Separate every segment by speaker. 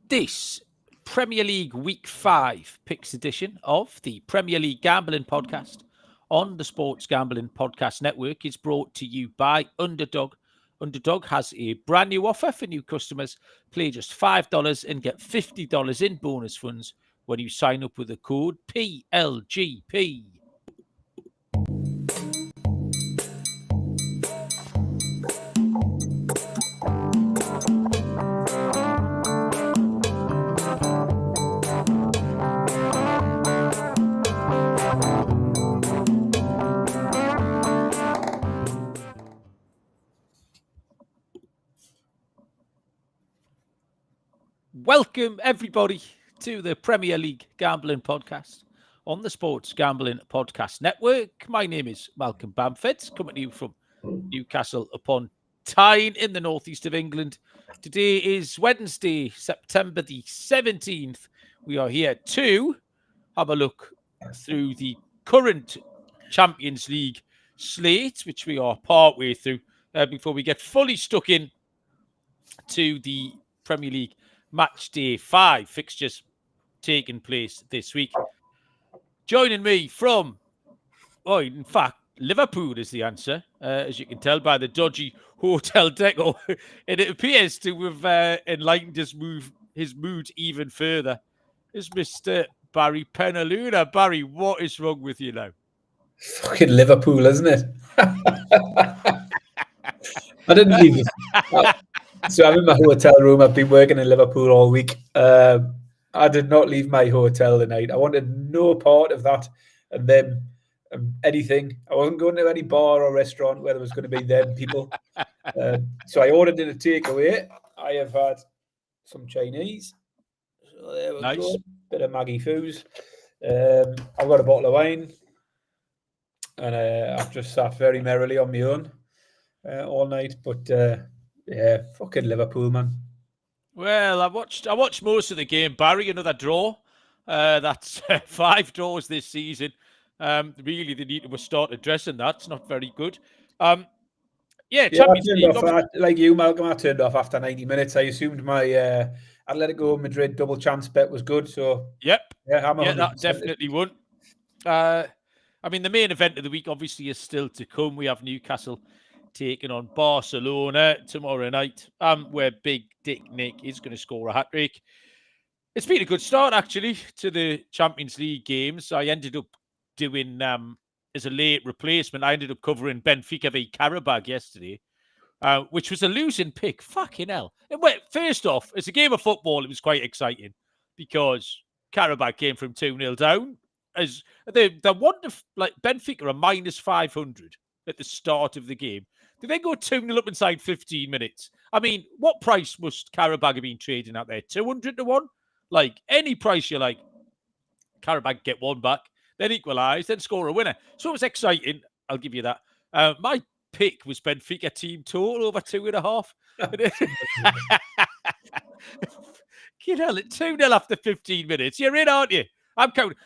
Speaker 1: This Premier League Week 5 picks edition of the Premier League Gambling Podcast on the Sports Gambling Podcast Network is brought to you by Underdog. Underdog has a brand new offer for new customers. Play just $5 and get $50 in bonus funds when you sign up with the code PLGP. Welcome, everybody, to the Premier League Gambling Podcast on the Sports Gambling Podcast Network. My name is Malcolm Bamford, coming to you from Newcastle upon Tyne in the northeast of England. Today is Wednesday, September the 17th. We are here to have a look through the current Champions League slate, which we are partway through, before we get fully stuck in to the Premier League Matchday 5 fixtures taking place this week. Joining me from, in fact, Liverpool is the answer, as you can tell by the dodgy hotel decor. And it appears to have enlightened his mood even further, is Mr. Barry Penaluna. Barry, what is wrong with you now?
Speaker 2: Fucking Liverpool, isn't it? I didn't leave it. So I'm in my hotel room. I've been working in Liverpool all week. I did not leave my hotel tonight. I wanted no part of that and them, anything. I wasn't going to any bar or restaurant where there was going to be them people. So I ordered in a takeaway. I have had some Chinese. So there we go. Bit of Maggie Foos. I've got a bottle of wine. And I've just sat very merrily on my own all night. But yeah, fucking Liverpool, man.
Speaker 1: Well, I watched most of the game, Barry. Another draw. That's 5 draws this season. Really, they need to start addressing that. It's not very good. Champions League.
Speaker 2: Like you, Malcolm, I turned off after 90 minutes. I assumed my Atletico Madrid double chance bet was good. So
Speaker 1: yep,
Speaker 2: I'm
Speaker 1: that definitely won. The main event of the week obviously is still to come. We have Newcastle taking on Barcelona tomorrow night, where Big Dick Nick is going to score a hat-trick. It's been a good start, actually, to the Champions League games. I ended up doing, as a late replacement, I ended up covering Benfica v Karabag yesterday, which was a losing pick. Fucking hell. First off, as a game of football, it was quite exciting because Karabag came from 2-0 down. As they wonderful, like Benfica are minus 500 at the start of the game. Did they go 2-0 up inside 15 minutes? I mean, what price must Karabag have been trading out there? 200 to 1? Like, any price you like. Karabag get one back, then equalise, then score a winner. So it was exciting. I'll give you that. My pick was Benfica team total over 2.5. You know, 2-0 after 15 minutes. You're in, aren't you? I'm counting.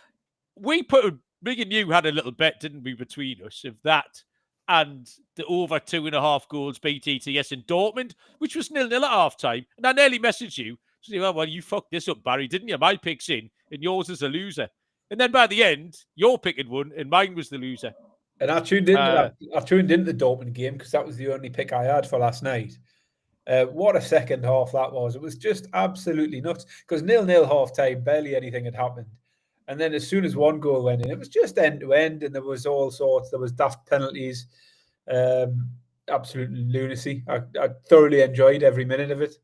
Speaker 1: Me and you had a little bet, didn't we, between us, of that and the over 2.5 goals beat ETS in Dortmund, which was 0-0 at half-time. And I nearly messaged you, saying, well, you fucked this up, Barry, didn't you? My pick's in, and yours is a loser. And then by the end, your pick had won, and mine was the loser.
Speaker 2: And I tuned into the Dortmund game because that was the only pick I had for last night. What a second half that was. It was just absolutely nuts because 0-0 half-time, barely anything had happened. And then as soon as one goal went in, it was just end-to-end, and there was all sorts. There was daft penalties, absolute lunacy. I thoroughly enjoyed every minute of it.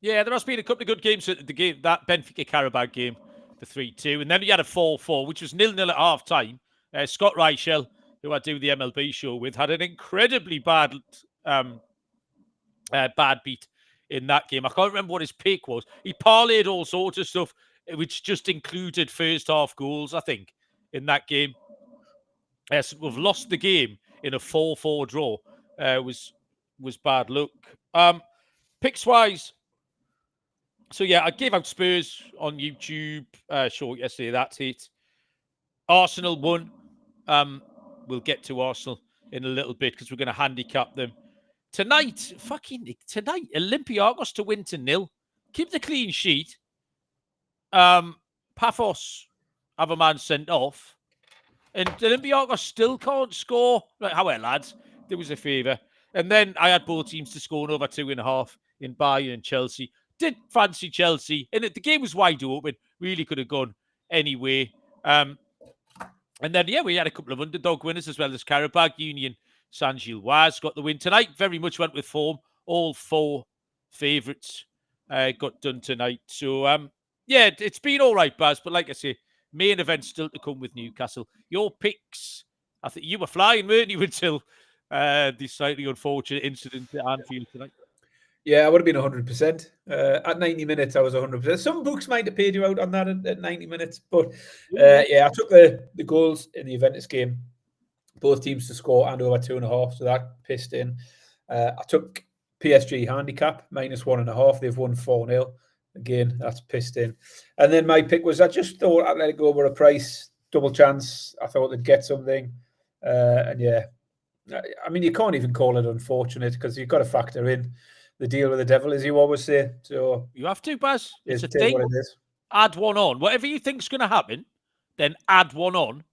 Speaker 1: Yeah, there has been a couple of good games at the game, that Benfica-Karabag game, the 3-2. And then you had a 4-4, which was 0-0 at half-time. Scott Reichel, who I do the MLB show with, had an incredibly bad beat in that game. I can't remember what his pick was. He parlayed all sorts of stuff, which just included first half goals, I think, in that game. So we've lost the game in a 4-4 draw. Was bad luck. Picks-wise, so yeah, I gave out Spurs on YouTube short yesterday. That's it. Arsenal won. We'll get to Arsenal in a little bit because we're going to handicap them. Tonight, Olympiacos to win to 0. keep the clean sheet. Paphos have a man sent off. And Olympiacos still can't score. Like, how well, lads? There was a favour. And then I had both teams to score over 2.5 in Bayern and Chelsea. Did fancy Chelsea. And the game was wide open. Really could have gone anyway. And then, we had a couple of underdog winners as well as Karabag Union. San Gilloise got the win tonight. Very much went with form. All 4 favourites got done tonight. So, it's been all right, Baz. But like I say, main event still to come with Newcastle. Your picks, I think you were flying, weren't you, until the slightly unfortunate incident at Anfield tonight?
Speaker 2: Yeah, I would have been 100%. At 90 minutes, I was 100%. Some books might have paid you out on that at 90 minutes. But I took the goals in the Juventus game, both teams to score and over 2.5. So that pissed in. I took PSG handicap, -1.5. They've won 4-0. Again, that's pissed in. And then my pick was, I just thought I'd let it go over a price, double chance. I thought they'd get something. I mean, you can't even call it unfortunate because you've got to factor in the deal with the devil, as you always say. So
Speaker 1: you have to, Baz. It's a
Speaker 2: thing.
Speaker 1: What it is. Add one on. Whatever you think's going to happen, then add one on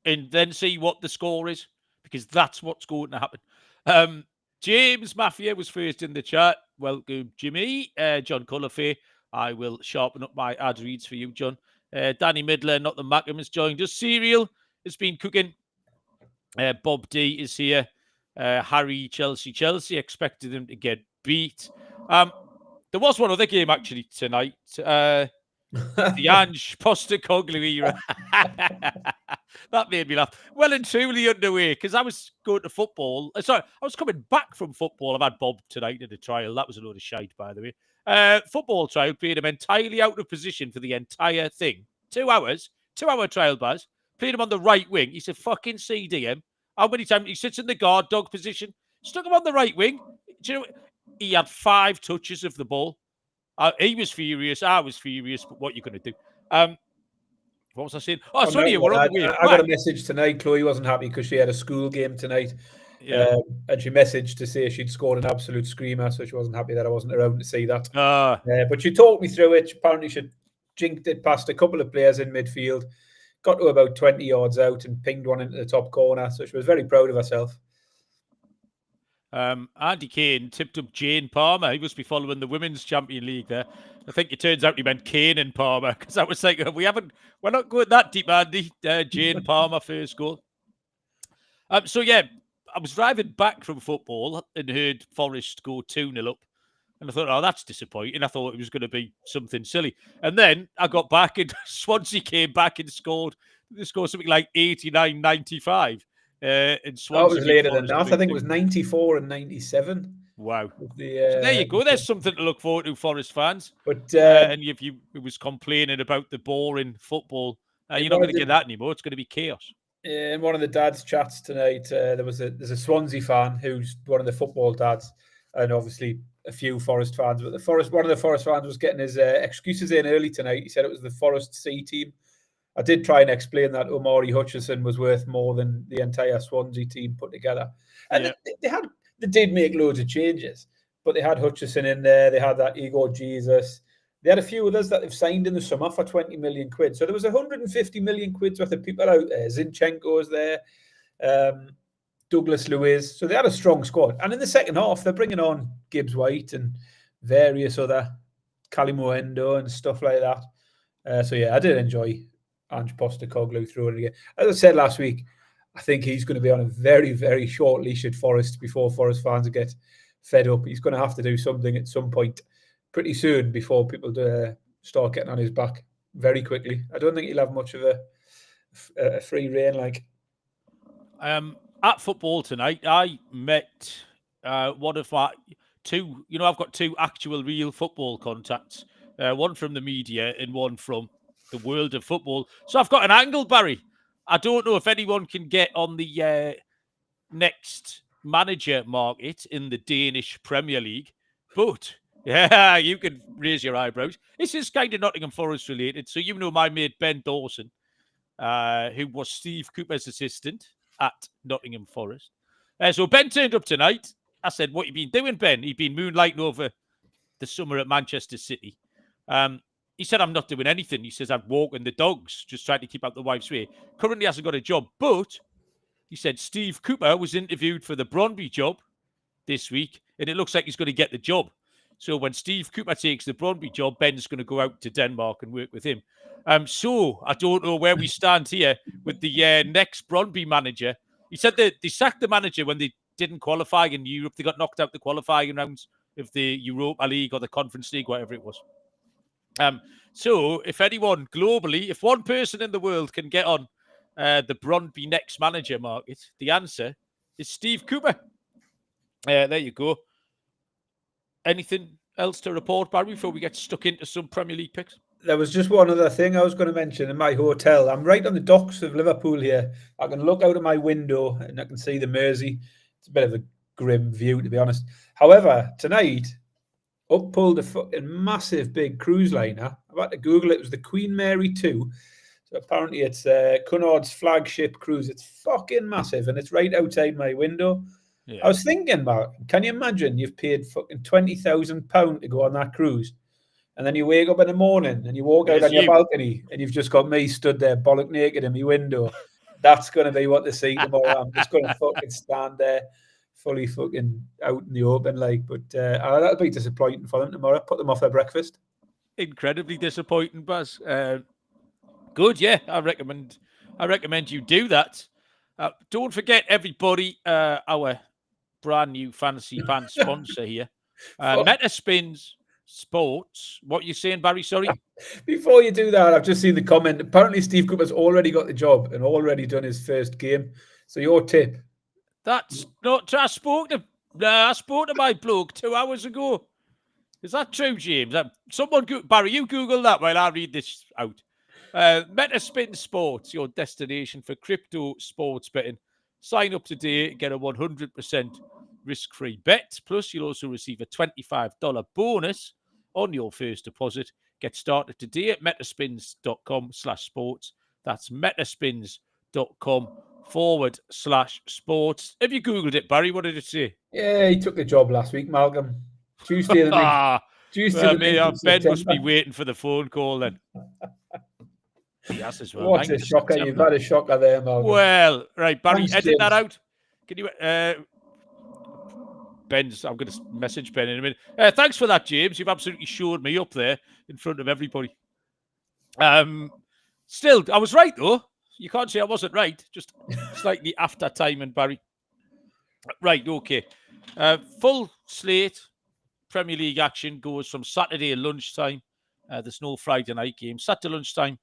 Speaker 1: and then see what the score is, because that's what's going to happen. James Mafia was first in the chat. Welcome, Jimmy. John Cullifay. I will sharpen up my ad reads for you, John. Danny Midler, not the Mackham, has joined us. Serial has been cooking. Bob D is here. Harry, Chelsea. Expected him to get beat. There was one other game, actually, tonight. The Ange Postecoglou era. That made me laugh. Well and truly underway, because I was going to football. Sorry, I was coming back from football. I've had Bob tonight at a trial. That was a load of shite, by the way. Football trial, played him entirely out of position for the entire thing. 2 hours, 2-hour trial, Baz. Played him on the right wing. He's a fucking CDM. How many times he sits in the guard dog position? Stuck him on the right wing. Do you know, he had 5 touches of the ball. He was furious. I was furious. But what are you going to do? What was I saying? Oh, sorry, we're on the way.
Speaker 2: I got a message tonight. Chloe wasn't happy because she had a school game tonight.
Speaker 1: Yeah.
Speaker 2: And she messaged to say she'd scored an absolute screamer, so she wasn't happy that I wasn't around to see that. But she talked me through it. Apparently, she jinked it past a couple of players in midfield, got to about 20 yards out and pinged one into the top corner. So she was very proud of herself.
Speaker 1: Andy Kane tipped up Jane Palmer. He must be following the Women's Champion League there. I think it turns out he meant Kane and Palmer, because I was like, we're not going that deep, Andy. Jane Palmer first goal. I was driving back from football and heard Forest go 2-0 up. And I thought, oh, that's disappointing. I thought it was going to be something silly. And then I got back and Swansea came back and scored. They scored something like 89-95. And Swansea
Speaker 2: was later than that. I think it was 94 and 97.
Speaker 1: Wow. So there you go. There's something to look forward to, Forest fans.
Speaker 2: But
Speaker 1: and if you was complaining about the boring football, you're not going to get that anymore. It's going to be chaos.
Speaker 2: In one of the dads' chats tonight, there's a Swansea fan who's one of the football dads, and obviously a few Forest fans. But one of the Forest fans was getting his excuses in early tonight. He said it was the Forest C team. I did try and explain that Omari Hutchison was worth more than the entire Swansea team put together. And they did make loads of changes, but they had Hutchison in there. They had that Igor Jesus. They had a few others that they've signed in the summer for 20 million quid. So there was 150 million quid worth of people out there. Zinchenko's there, Douglas Luiz. So they had a strong squad. And in the second half, they're bringing on Gibbs White and various other Kalimoendo and stuff like that. I did enjoy Ange Postecoglou through it again. As I said last week, I think he's going to be on a very, very short leash at Forest before Forest fans get fed up. He's going to have to do something at some point pretty soon before people start getting on his back very quickly. I don't think he'll have much of a free rein. Like
Speaker 1: at football tonight, I met one of my 2. I've got 2 actual real football contacts. One from the media and one from the world of football. So I've got an angle, Barry. I don't know if anyone can get on the next manager market in the Danish Premier League, but you can raise your eyebrows. This is kind of Nottingham Forest related. So my mate Ben Dawson, who was Steve Cooper's assistant at Nottingham Forest. So Ben turned up tonight. I said, what you been doing, Ben? He'd been moonlighting over the summer at Manchester City. He said, I'm not doing anything. He says, I'm walking the dogs, just trying to keep out the wife's way. Currently hasn't got a job, but he said Steve Cooper was interviewed for the Brøndby job this week, and it looks like he's going to get the job. So when Steve Cooper takes the Brøndby job, Ben's going to go out to Denmark and work with him. So I don't know where we stand here with the next Brøndby manager. He said that they sacked the manager when they didn't qualify in Europe. They got knocked out the qualifying rounds of the Europa League or the Conference League, whatever it was. So if anyone globally, if one person in the world can get on the Brøndby next manager market, the answer is Steve Cooper. There you go. Anything else to report, Barry, before we get stuck into some Premier League picks?
Speaker 2: There was just one other thing I was going to mention in my hotel. I'm right on the docks of Liverpool here. I can look out of my window and I can see the Mersey. It's a bit of a grim view, to be honest. However, tonight, up pulled a fucking massive big cruise liner. I've had to Google it. It was the Queen Mary 2. So apparently it's Cunard's flagship cruise. It's fucking massive and it's right outside my window. Yeah. I was thinking, Mark, can you imagine you've paid fucking £20,000 to go on that cruise? And then you wake up in the morning and you walk out on your balcony and you've just got me stood there bollock naked in my window. That's going to be what they see tomorrow. I'm just going to fucking stand there fully fucking out in the open. But that'll be disappointing for them tomorrow. Put them off their breakfast.
Speaker 1: Incredibly disappointing, Buzz. Good, yeah. I recommend you do that. Don't forget, everybody, our brand new Fantasy Pants sponsor here, Metaspins Sports. What are you saying, Barry? Sorry.
Speaker 2: Before you do that, I've just seen the comment. Apparently, Steve Cooper's already got the job and already done his first game. So your tip?
Speaker 1: That's not. I spoke to my bloke 2 hours ago. Is that true, James? Barry, you Google that while I read this out. Metaspin Sports, your destination for crypto sports betting. Sign up today and get a 100% risk-free bet. Plus, you'll also receive a $25 bonus on your first deposit. Get started today at metaspins.com/sports. That's metaspins.com/sports. Have you Googled it, Barry? What did it say?
Speaker 2: Yeah, he took the job last week, Malcolm. Tuesday. Ben
Speaker 1: must be waiting for the phone call then. Yes, as well.
Speaker 2: What a shocker. You've had a shocker there, Malcolm.
Speaker 1: Well, right, Barry, edit that out. Can you... Ben's, I'm going to message Ben in a minute. Thanks for that, James. You've absolutely showed me up there in front of everybody. Still, I was right, though. You can't say I wasn't right. Just slightly after time, and Barry. Right, okay. Full slate Premier League action goes from Saturday lunchtime. There's no Friday night game. Saturday lunchtime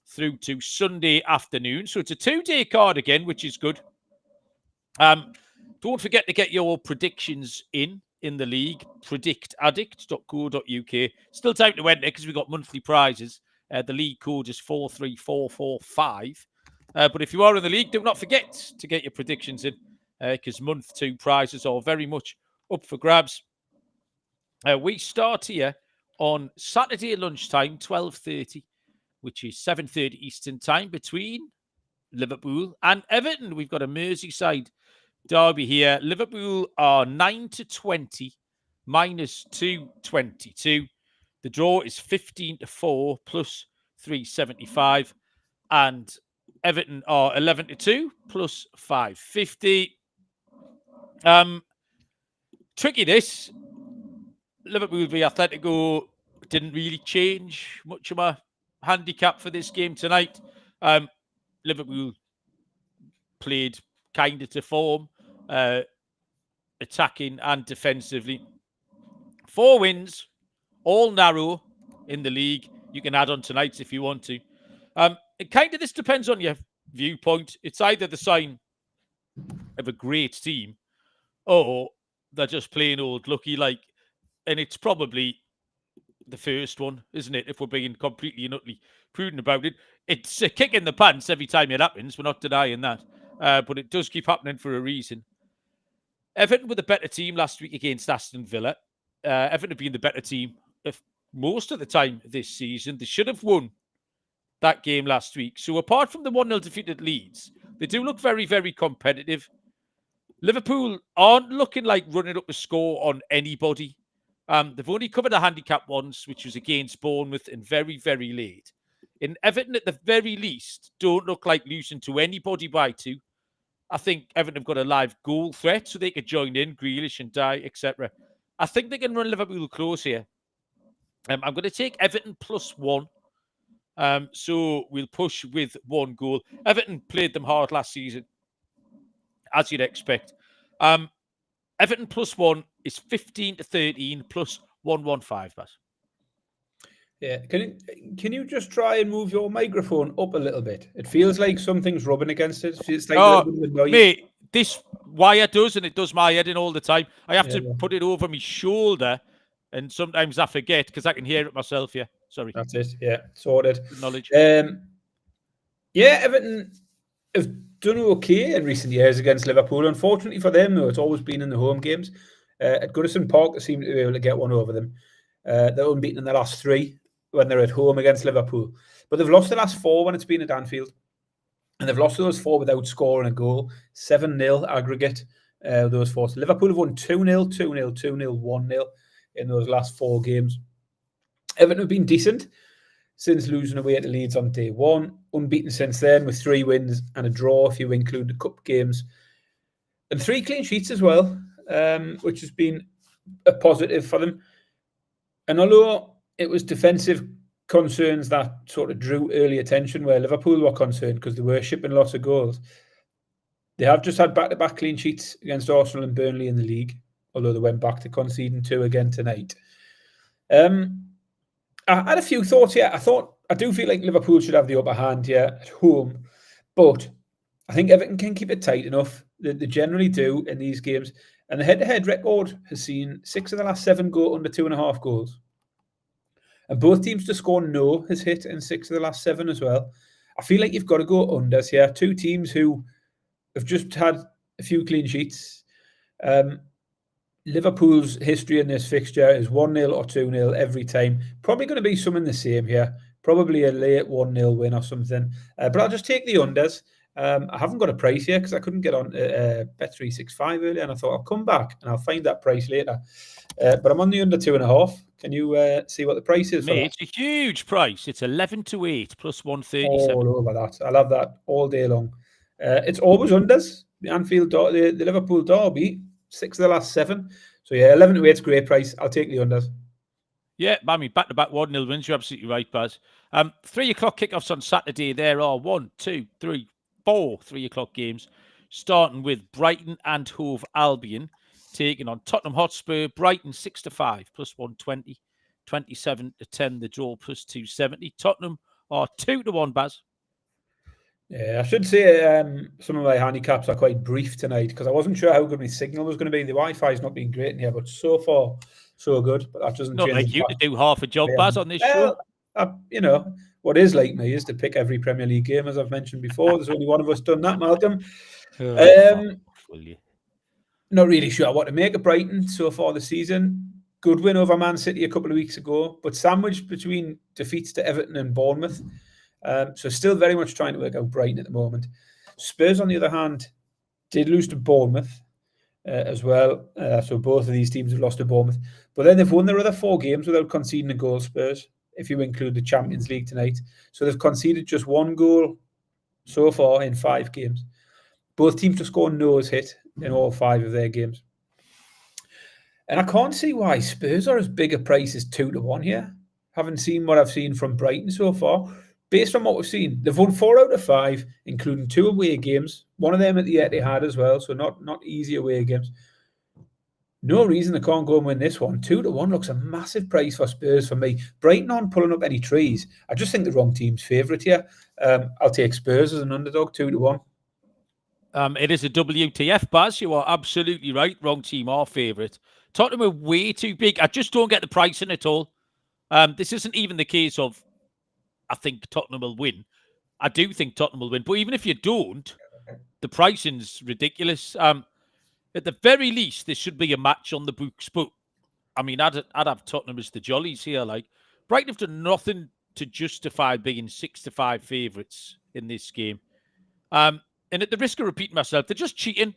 Speaker 1: through to Sunday afternoon. So it's a 2-day card again, which is good. Don't forget to get your predictions in the league. Predictaddict.co.uk. Still time to enter because we've got monthly prizes. The league code is 43445. But if you are in the league, do not forget to get your predictions in because month 2 prizes are very much up for grabs. We start here on Saturday lunchtime, 12:30, which is 7:30 Eastern time, between Liverpool and Everton. We've got a Merseyside derby here. Liverpool are 9-20, minus 222. The draw is 15-4, plus 375. And Everton are 11-2, plus 550. Tricky this. Liverpool v Atletico didn't really change much of my handicap for this game tonight. Liverpool played kind of to form, attacking and defensively. 4 wins, all narrow in the league. You can add on tonight if you want to. This depends on your viewpoint. It's either the sign of a great team or they're just plain old lucky, and it's probably the first one, isn't it? If we're being completely and utterly prudent about it. It's a kick in the pants every time it happens. We're not denying that. But it does keep happening for a reason. Everton were the better team last week against Aston Villa. Everton have been the better team most of the time this season. They should have won that game last week. So apart from the 1-0 defeat at Leeds, they do look very, very competitive. Liverpool aren't looking like running up a score on anybody. They've only covered a handicap once, which was against Bournemouth and very, very late. In Everton, at the very least, don't look like losing to anybody by 2. I think Everton have got a live goal threat, so they could join in, Grealish and Dye, etc. I think they can run Liverpool close here. I'm going to take Everton +1. So we'll push with 1 goal. Everton played them hard last season, as you'd expect. Everton +1 is 15-13 plus 115, Baz.
Speaker 2: Yeah, can you just try and move your microphone up a little bit? It feels like something's rubbing against it. It's like a little bit of noise.
Speaker 1: Mate, this wire does, and it does my head in all the time. I have to put it over my shoulder, and sometimes I forget because I can hear it myself. Yeah, sorry.
Speaker 2: That's it. Yeah, sorted.
Speaker 1: Knowledge.
Speaker 2: Yeah, Everton have done okay in recent years against Liverpool. Unfortunately for them, though, it's always been in the home games. At Goodison Park, they seem to be able to get one over them. They're unbeaten in the last 3 when they're at home against Liverpool. But they've lost the last 4 when it's been at Anfield. And they've lost those 4 without scoring a goal. 7-0 aggregate, those 4. So Liverpool have won 2-0, 2-0, 2-0, 1-0 in those last 4 games. Everton have been decent since losing away to Leeds on day 1. Unbeaten since then with 3 wins and a draw if you include the cup games. And 3 clean sheets as well, which has been a positive for them. And although it was defensive concerns that sort of drew early attention where Liverpool were concerned because they were shipping lots of goals, they have just had back-to-back clean sheets against Arsenal and Burnley in the league, although they went back to conceding 2 again tonight. I had a few thoughts here. I do feel like Liverpool should have the upper hand here at home, but I think Everton can keep it tight enough. They generally do in these games. And the head-to-head record has seen 6 of the last 7 go under 2.5 goals. And both teams to score no has hit in 6 of the last 7 as well. I feel like you've got to go unders here. 2 teams who have just had a few clean sheets. Liverpool's history in this fixture is 1-0 or 2-0 every time. Probably going to be something the same here. Probably a late 1-0 win or something. But I'll just take the unders. I haven't got a price here because I couldn't get on Bet365 earlier, and I thought I'll come back and I'll find that price later. But I'm on the under 2.5. Can you see what the price is?
Speaker 1: Mate, it's a huge price. It's 11-8 plus 137.
Speaker 2: All over that. I love that all day long. It's always unders. The Anfield, the Liverpool derby, 6 of the last 7. So yeah, 11-8 is a great price. I'll take the unders.
Speaker 1: Yeah, I mean, back-to-back 1-0 wins. You're absolutely right, Baz. 3 o'clock kickoffs on Saturday. There are 1, 2, 3, 4 3 o'clock games, starting with Brighton and Hove Albion taking on Tottenham Hotspur. Brighton 6-5 plus 120, 27-10 the draw plus 270. Tottenham are 2-1, Baz.
Speaker 2: Yeah, I should say some of my handicaps are quite brief tonight because I wasn't sure how good my signal was going to be. The Wi-Fi is not being great in here, but so far so good. But that doesn't
Speaker 1: not
Speaker 2: change.
Speaker 1: Like you to do half a job, Baz, on this show.
Speaker 2: What is like me is to pick every Premier League game, as I've mentioned before. There's only one of us done that, Malcolm. Not really sure what to make of Brighton so far this season. Good win over Man City a couple of weeks ago, but sandwiched between defeats to Everton and Bournemouth. So still very much trying to work out Brighton at the moment. Spurs, on the other hand, did lose to Bournemouth as well. So both of these teams have lost to Bournemouth. But then they've won their other 4 games without conceding a goal, Spurs, if you include the Champions League tonight. So they've conceded just 1 goal so far in 5 games. Both teams to score no's hit in all 5 of their games. And I can't see why Spurs are as big a price as 2-1 here. Haven't seen what I've seen from Brighton so far. Based on what we've seen, they've won 4 out of 5, including 2 away games. One of them at the Etihad as well, so not easy away games. No reason they can't go and win this one. 2-1 looks a massive price for Spurs for me. Brighton aren't pulling up any trees. I just think the wrong team's favourite here. I'll take Spurs as an underdog, 2-1.
Speaker 1: It is a WTF, Baz. You are absolutely right. Wrong team are favourite. Tottenham are way too big. I just don't get the pricing at all. This isn't even the case of I think Tottenham will win. I do think Tottenham will win. But even if you don't, the pricing's ridiculous. At the very least, there should be a match on the books. But, I mean, I'd have Tottenham as the jollies here. Like, Brighton have done nothing to justify being 6-5 favourites in this game. And at the risk of repeating myself, they're just cheating.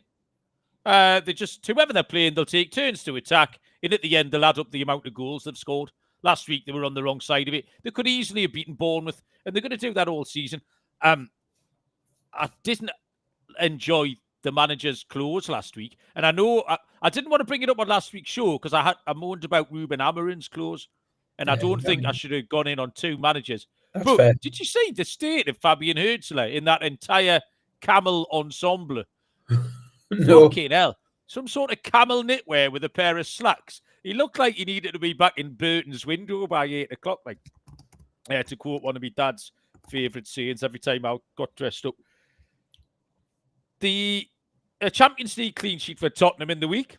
Speaker 1: They just, whoever they're playing, they'll take turns to attack. And at the end, they'll add up the amount of goals they've scored. Last week, they were on the wrong side of it. They could easily have beaten Bournemouth, and they're going to do that all season. I didn't enjoy the manager's close last week. And I know I didn't want to bring it up on last week's show because I moaned about Ruben Amorim's close. And I don't think I should have gone in on two managers.
Speaker 2: That's
Speaker 1: but
Speaker 2: fair.
Speaker 1: Did you see the state of Fabian Hürzeler in that entire camel ensemble?
Speaker 2: No.
Speaker 1: Fucking hell. Some sort of camel knitwear with a pair of slacks. He looked like he needed to be back in Burton's window by 8 o'clock. Like, to quote one of my dad's favourite sayings every time I got dressed up. The Champions League clean sheet for Tottenham in the week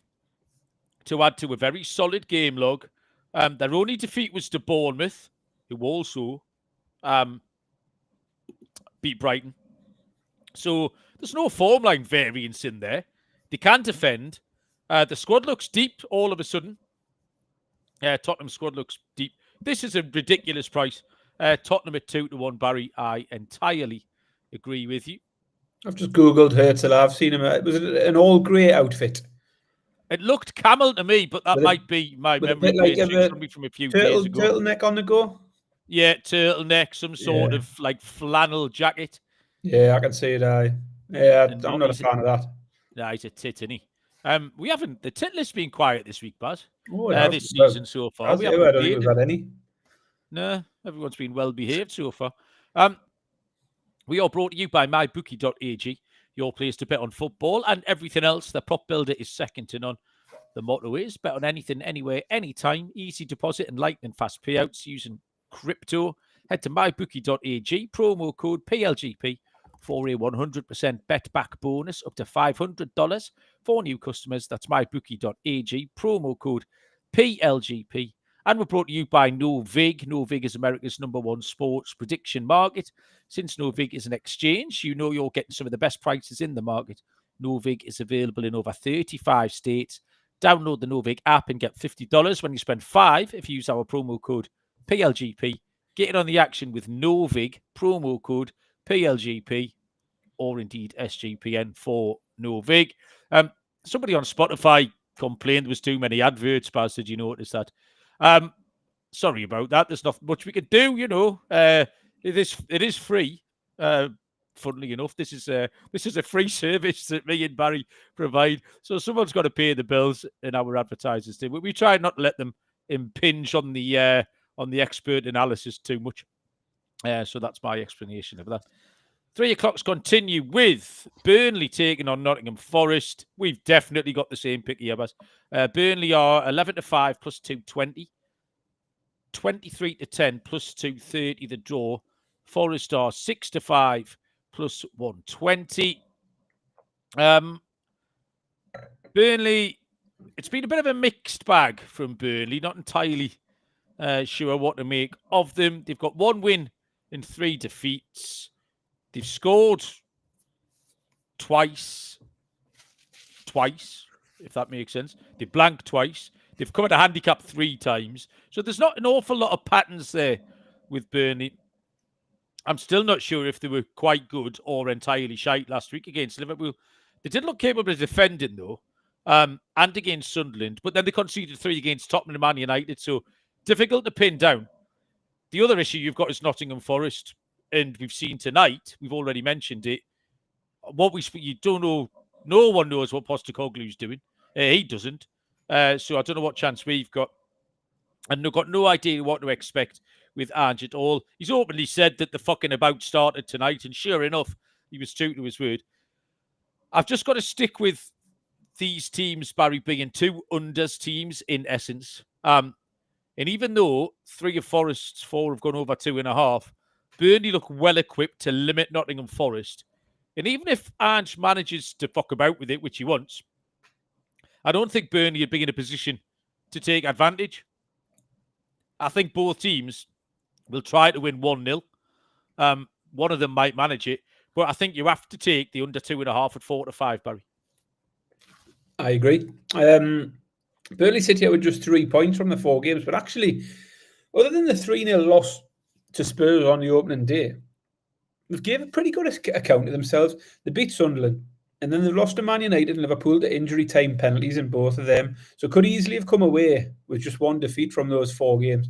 Speaker 1: to add to a very solid game log. Their only defeat was to Bournemouth, who also beat Brighton. So there's no form line variance in there. They can defend. The squad looks deep all of a sudden. Tottenham squad looks deep. This is a ridiculous price. Tottenham at 2-1, Barry. I entirely agree with you.
Speaker 2: I've just Googled Hürzeler. I've seen him. It was an all-grey outfit.
Speaker 1: It looked camel to me, but that might be my memory from a few days ago.
Speaker 2: Turtleneck on the go?
Speaker 1: Yeah, turtleneck, some sort of like flannel jacket.
Speaker 2: Yeah, I can see it. Yeah, I'm not a fan of that.
Speaker 1: No, he's a tit, isn't he? The tit list's been quiet this week, Baz.
Speaker 2: Oh,
Speaker 1: this season so far.
Speaker 2: I don't think we've had any.
Speaker 1: No, everyone's been well behaved so far. We are brought to you by mybookie.ag, your place to bet on football and everything else. The prop builder is second to none. The motto is bet on anything, anywhere, anytime. Easy deposit and lightning fast payouts using crypto. Head to mybookie.ag, promo code PLGP for a 100% bet back bonus up to $500 for new customers. That's mybookie.ag, promo code PLGP. And we're brought to you by NoVig. NoVig is America's #1 sports prediction market. Since NoVig is an exchange, you know you're getting some of the best prices in the market. NoVig is available in over 35 states. Download the NoVig app and get $50 when you spend $5 if you use our promo code PLGP. Get in on the action with NoVig, promo code PLGP, or indeed SGPN for NoVig. Somebody on Spotify complained there was too many adverts, Baz. Did you notice that? Sorry about that. There's not much we could do, you know. It is free. Funnily enough, this is a free service that me and Barry provide. So someone's got to pay the bills, and our advertisers do. But we try not to let them impinge on the expert analysis too much. So that's my explanation of that. 3 o'clocks continue with Burnley taking on Nottingham Forest. We've definitely got the same pick here, Baz. Burnley are 11-5 plus 220. 23-10 plus 230 the draw. Forest are 6-5 plus 120. Burnley, it's been a bit of a mixed bag from Burnley. Not entirely sure what to make of them. They've got 1 win and 3 defeats. They've scored twice, if that makes sense. They've blanked twice. They've come at a handicap 3 times. So there's not an awful lot of patterns there with Burnley. I'm still not sure if they were quite good or entirely shite last week against Liverpool. They did look capable of defending, though, and against Sunderland. But then they conceded 3 against Tottenham and Man United. So difficult to pin down. The other issue you've got is Nottingham Forest. And we've seen tonight, we've already mentioned it. You don't know, no one knows what Postecoglou's doing. He doesn't. So I don't know what chance we've got. And I've got no idea what to expect with Ange at all. He's openly said that the fucking about started tonight. And sure enough, he was true to his word. I've just got to stick with these teams, Barry, being 2 unders teams in essence. And even though 3 of Forest's 4 have gone over 2.5, Burnley look well equipped to limit Nottingham Forest. And even if Ange manages to fuck about with it, which he wants, I don't think Burnley would be in a position to take advantage. I think both teams will try to win 1-0. One of them might manage it. But I think you have to take the under 2.5 at 4-5, Barry.
Speaker 2: I agree. Burnley sit here with just 3 points from the 4 games. But actually, other than the 3-0 loss to Spurs on the opening day, they've gave a pretty good account of themselves. They beat Sunderland. And then they've lost to Man United and Liverpool to injury time penalties in both of them. So could easily have come away with just one defeat from those 4 games.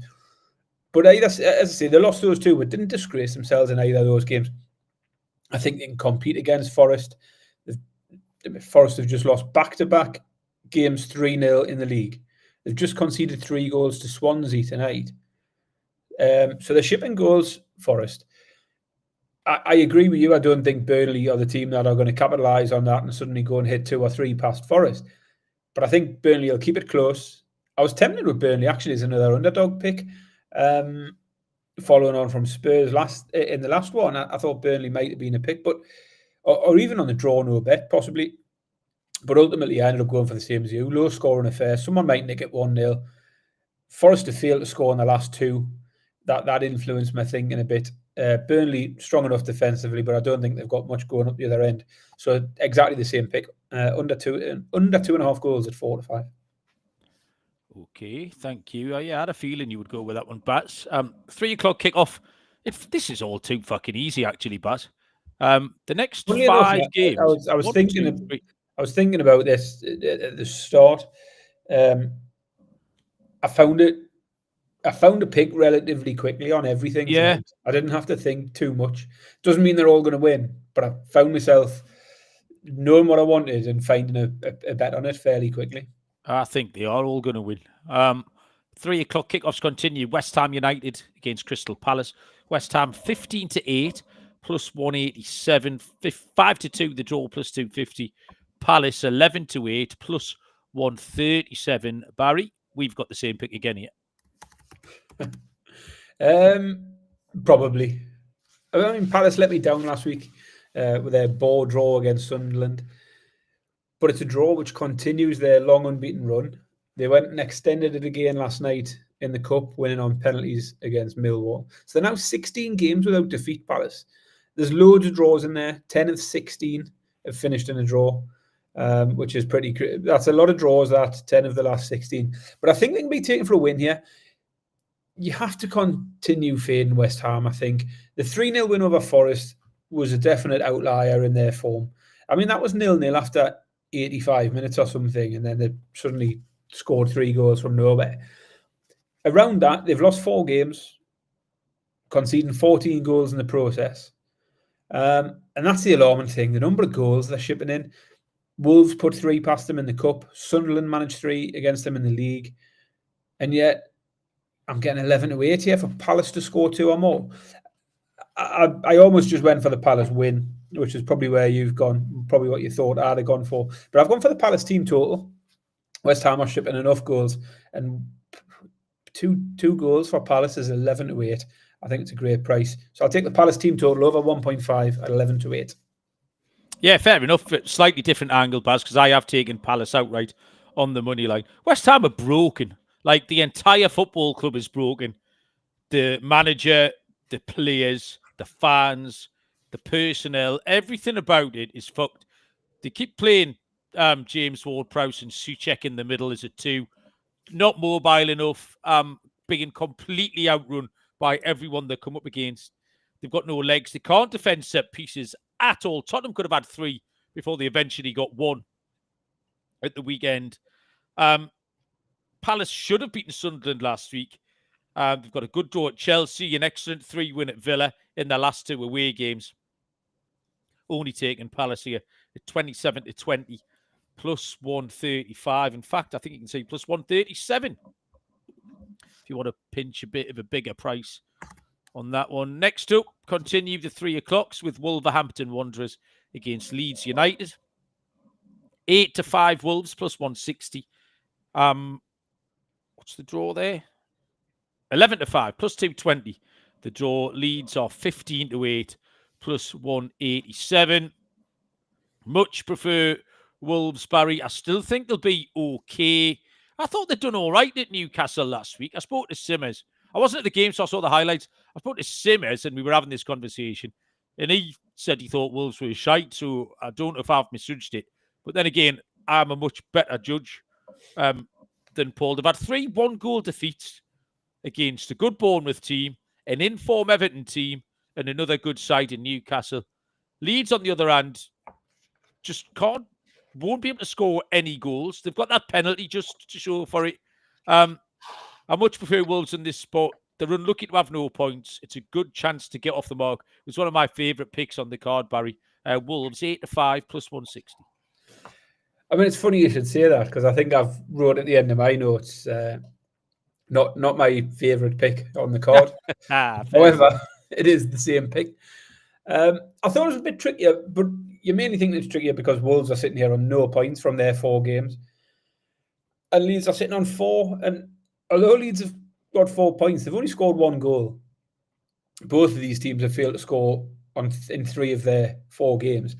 Speaker 2: But either, as I say, they lost those 2, but didn't disgrace themselves in either of those games. I think they can compete against Forest. Forest have just lost back-to-back games 3-0 in the league. They've just conceded 3 goals to Swansea tonight. So they're shipping goals, Forest. I agree with you. I don't think Burnley are the team that are going to capitalise on that and suddenly go and hit 2 or 3 past Forest. But I think Burnley will keep it close. I was tempted with Burnley actually as another underdog pick. Following on from Spurs in the last one, I thought Burnley might have been a pick, but or even on the draw, no bet, possibly. But ultimately, I ended up going for the same as you. Low scoring affair. Someone might nick it 1-0. Forest have failed to score in the last 2. That influenced my thinking a bit. Burnley strong enough defensively, but I don't think they've got much going up the other end. So exactly the same pick. Under 2.5 goals at 4-5.
Speaker 1: Okay, thank you. I had a feeling you would go with that one, Bats. 3 o'clock kickoff. This is all too fucking easy, actually, Bats. The next 5 games.
Speaker 2: I was thinking about this at the start. I found a pick relatively quickly on everything.
Speaker 1: Yeah.
Speaker 2: Tonight. I didn't have to think too much. Doesn't mean they're all going to win, but I found myself knowing what I wanted and finding a bet on it fairly quickly.
Speaker 1: I think they are all going to win. 3 o'clock kickoffs continue. West Ham United against Crystal Palace. West Ham 15-8 plus 187. 5-2 the draw plus 250. Palace 11-8 plus 137. Barry, we've got the same pick again here.
Speaker 2: Probably. I mean, Palace let me down last week with their ball draw against Sunderland. But it's a draw which continues their long unbeaten run. They went and extended it again last night in the Cup, winning on penalties against Millwall. So they're now 16 games without defeat, Palace. There's loads of draws in there. 10 of 16 have finished in a draw, which is pretty... That's a lot of draws, that 10 of the last 16. But I think they can be taken for a win here. You have to continue fading West Ham, I think. The 3-0 win over Forest was a definite outlier in their form. I mean, that was 0-0 after 85 minutes or something, and then they suddenly scored 3 goals from nowhere. Around that, they've lost 4 games, conceding 14 goals in the process. And that's the alarming thing. The number of goals they're shipping in. Wolves put 3 past them in the Cup. Sunderland managed 3 against them in the league. And yet, I'm getting 11-8 here for Palace to score 2 or more. I almost just went for the Palace win, which is probably where you've gone, probably what you thought I'd have gone for. But I've gone for the Palace team total. West Ham are shipping enough goals, and two goals for Palace is 11-8. I think it's a great price. So I'll take the Palace team total over 1.5 at 11-8.
Speaker 1: Yeah, fair enough. Slightly different angle, Baz, because I have taken Palace outright on the money line. West Ham are broken. Like, the entire football club is broken. The manager, the players, the fans, the personnel, everything about it is fucked. They keep playing James Ward-Prowse and Souček in the middle as a 2. Not mobile enough, being completely outrun by everyone they come up against. They've got no legs. They can't defend set pieces at all. Tottenham could have had 3 before they eventually got 1 at the weekend. Palace should have beaten Sunderland last week. They've got a good draw at Chelsea, an excellent 3 win at Villa in their last 2 away games. Only taking Palace here at 27-20, plus 135. In fact, I think you can say plus 137 if you want to pinch a bit of a bigger price on that one. Next up, continue the 3 o'clocks with Wolverhampton Wanderers against Leeds United. 8-5 Wolves, plus 160. What's the draw there? 11-5, plus 220. The draw. Leeds are 15-8, plus 187. Much prefer Wolves, Barry. I still think they'll be okay. I thought they'd done all right at Newcastle last week. I spoke to Simmers. I wasn't at the game, so I saw the highlights. I spoke to Simmers, and we were having this conversation. And he said he thought Wolves were shite, so I don't know if I've misjudged it. But then again, I'm a much better judge than Paul. They've had 3 one-goal defeats against a good Bournemouth team, an in-form Everton team, and another good side in Newcastle. Leeds, on the other hand, just won't be able to score any goals. They've got that penalty just to show for it. I much prefer Wolves in this spot. They're unlucky to have no points. It's a good chance to get off the mark. It was one of my favourite picks on the card, Barry. Wolves 8-5 plus 160.
Speaker 2: I mean, it's funny you should say that because I think I've wrote at the end of my notes, not my favourite pick on the card. However, it is the same pick. I thought it was a bit trickier, but you mainly think it's trickier because Wolves are sitting here on no points from their 4 games. And Leeds are sitting on 4. And although Leeds have got 4 points, they've only scored 1 goal. Both of these teams have failed to score in 3 of their 4 games.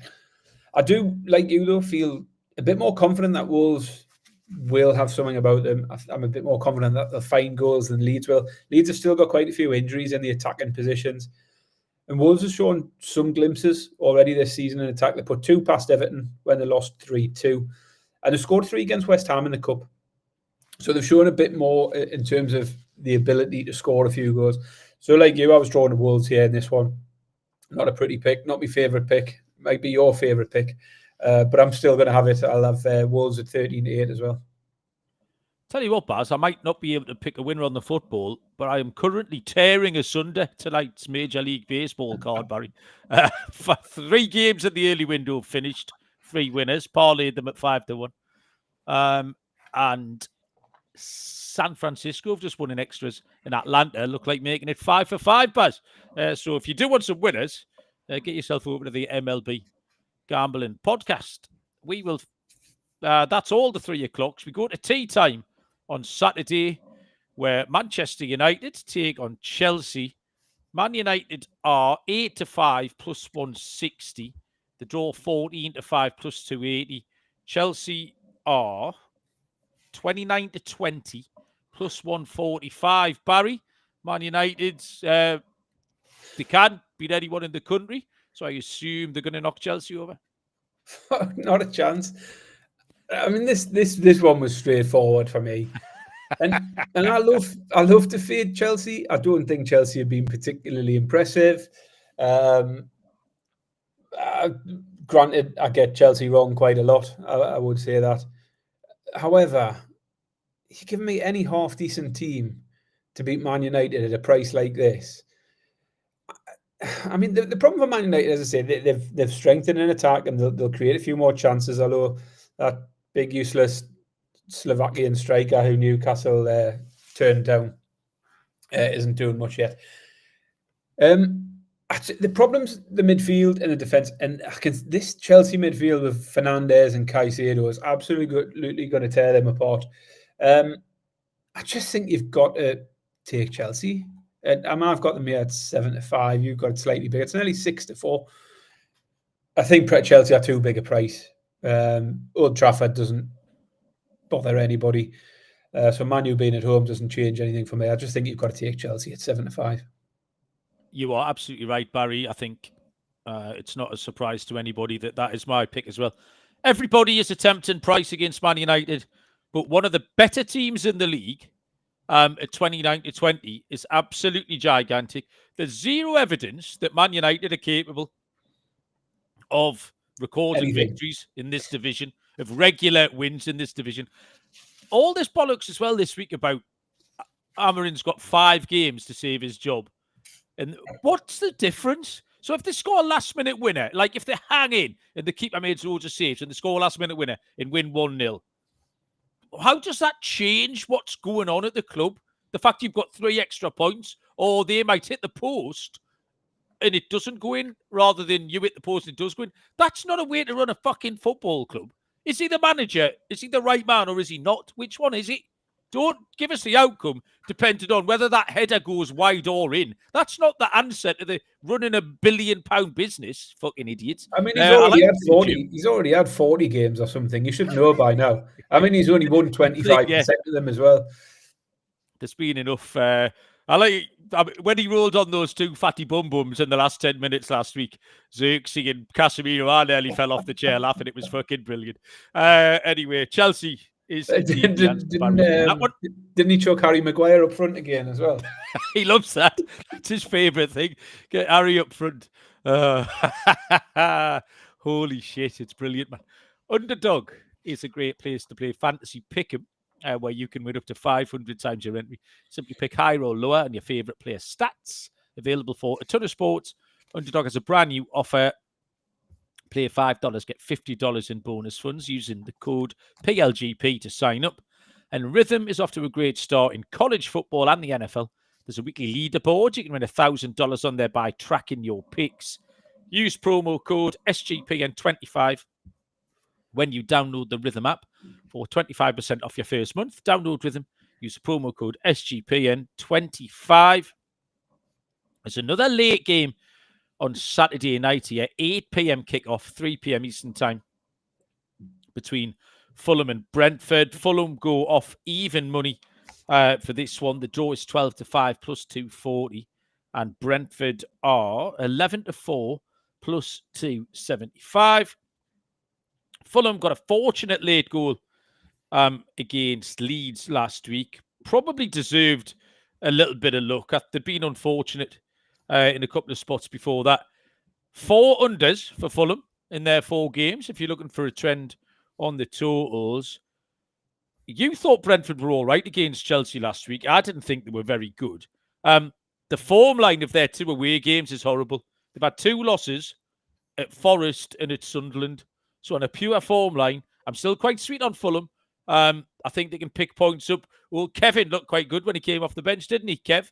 Speaker 2: I do, like you though, feel a bit more confident that Wolves will have something about them. I'm a bit more confident that they'll find goals than Leeds will. Leeds have still got quite a few injuries in the attacking positions. And Wolves have shown some glimpses already this season in attack. They put 2 past Everton when they lost 3-2. And they scored 3 against West Ham in the Cup. So they've shown a bit more in terms of the ability to score a few goals. So like you, I was drawing the Wolves here in this one. Not a pretty pick, not my favourite pick. Might be your favourite pick. But I'm still going to have it. I'll have Wolves at 13-8 as well.
Speaker 1: Tell you what, Baz, I might not be able to pick a winner on the football, but I am currently tearing asunder tonight's Major League Baseball card, Barry. For 3 games at the early window finished, 3 winners, parlayed them at 5-1. And San Francisco have just won in extras, and Atlanta look like making it 5-5, Baz. So if you do want some winners, get yourself over to the MLB Gambling Podcast. We will. That's all the 3 o'clocks. We go to tea time on Saturday, where Manchester United take on Chelsea. Man United are 8-5 plus 160. The draw 14-5 plus 280. Chelsea are 29-20 plus 145. Barry, Man United, they can't beat anyone in the country, so I assume they're going to knock Chelsea over.
Speaker 2: Not a chance. I mean, this one was straightforward for me, and I love to fade Chelsea. I don't think Chelsea have been particularly impressive. Granted, I get Chelsea wrong quite a lot. I would say that. However, you're giving me any half decent team to beat Man United at a price like this. I mean, the problem for Man United, as I say, they've strengthened in attack and they'll create a few more chances. Although that big useless Slovakian striker who Newcastle turned down isn't doing much yet. The problem's the midfield and the defence, and this Chelsea midfield with Fernandes and Caicedo is absolutely going to tear them apart. I just think you've got to take Chelsea. And I've got them here at 7-5. You've got it slightly bigger. It's nearly 6-4. I think Chelsea are too big a price. Old Trafford doesn't bother anybody. So Man U being at home doesn't change anything for me. I just think you've got to take Chelsea at 7-5.
Speaker 1: You are absolutely right, Barry. I think it's not a surprise to anybody that is my pick as well. Everybody is attempting price against Man United, but one of the better teams in the league at 29-20 is absolutely gigantic. There's zero evidence that Man United are capable of recording victories in this division, of regular wins in this division. All this bollocks as well this week about Amarin's got 5 games to save his job. And what's the difference? So if they score a last-minute winner, like if they hang in and the keeper made loads of saves and they score a last-minute winner and win 1-0, how does that change what's going on at the club? The fact you've got 3 extra points, or they might hit the post and it doesn't go in, rather than you hit the post and it does go in. That's not a way to run a fucking football club. Is he the manager? Is he the right man, or is he not? Which one is he? Don't give us the outcome depending on whether that header goes wide or in. That's not the answer to the running £1 billion business, fucking idiots.
Speaker 2: I mean, he's already had 40 games or something. You should know by now. I mean, he's only won 25% of them as well.
Speaker 1: There's been enough. When he rolled on those 2 fatty bum-bums in the last 10 minutes last week, Xerxes and Casemiro, I nearly fell off the chair laughing. It was fucking brilliant. Anyway, Chelsea is...
Speaker 2: Didn't he chuck Harry Maguire up front again as well?
Speaker 1: He loves that. It's his favourite thing. Get Harry up front. Holy shit, it's brilliant, man. Underdog is a great place to play fantasy pick'em, where you can win up to 500 times your entry. Simply pick higher or lower and your favourite player stats. Available for a ton of sports. Underdog has a brand new offer. Play $5, get $50 in bonus funds using the code PLGP to sign up. And Rhythm is off to a great start in college football and the NFL. There's a weekly leaderboard. You can win $1,000 on there by tracking your picks. Use promo code SGPN25 when you download the Rhythm app for 25% off your first month. Download Rhythm. Use the promo code SGPN25. There's another late game on Saturday night here, 8 p.m. kickoff, 3 p.m. Eastern time between Fulham and Brentford. Fulham go off even money for this one. The draw is 12-5 plus 240. And Brentford are 11-4 plus 275. Fulham got a fortunate late goal against Leeds last week. Probably deserved a little bit of luck. They've been unfortunate in a couple of spots before that. 4 unders for Fulham in their 4 games. If you're looking for a trend on the totals, you thought Brentford were all right against Chelsea last week. I didn't think they were very good. The form line of their 2 away games is horrible. They've had 2 losses at Forest and at Sunderland. So on a pure form line, I'm still quite sweet on Fulham. I think they can pick points up. Well, Kevin looked quite good when he came off the bench, didn't he, Kev?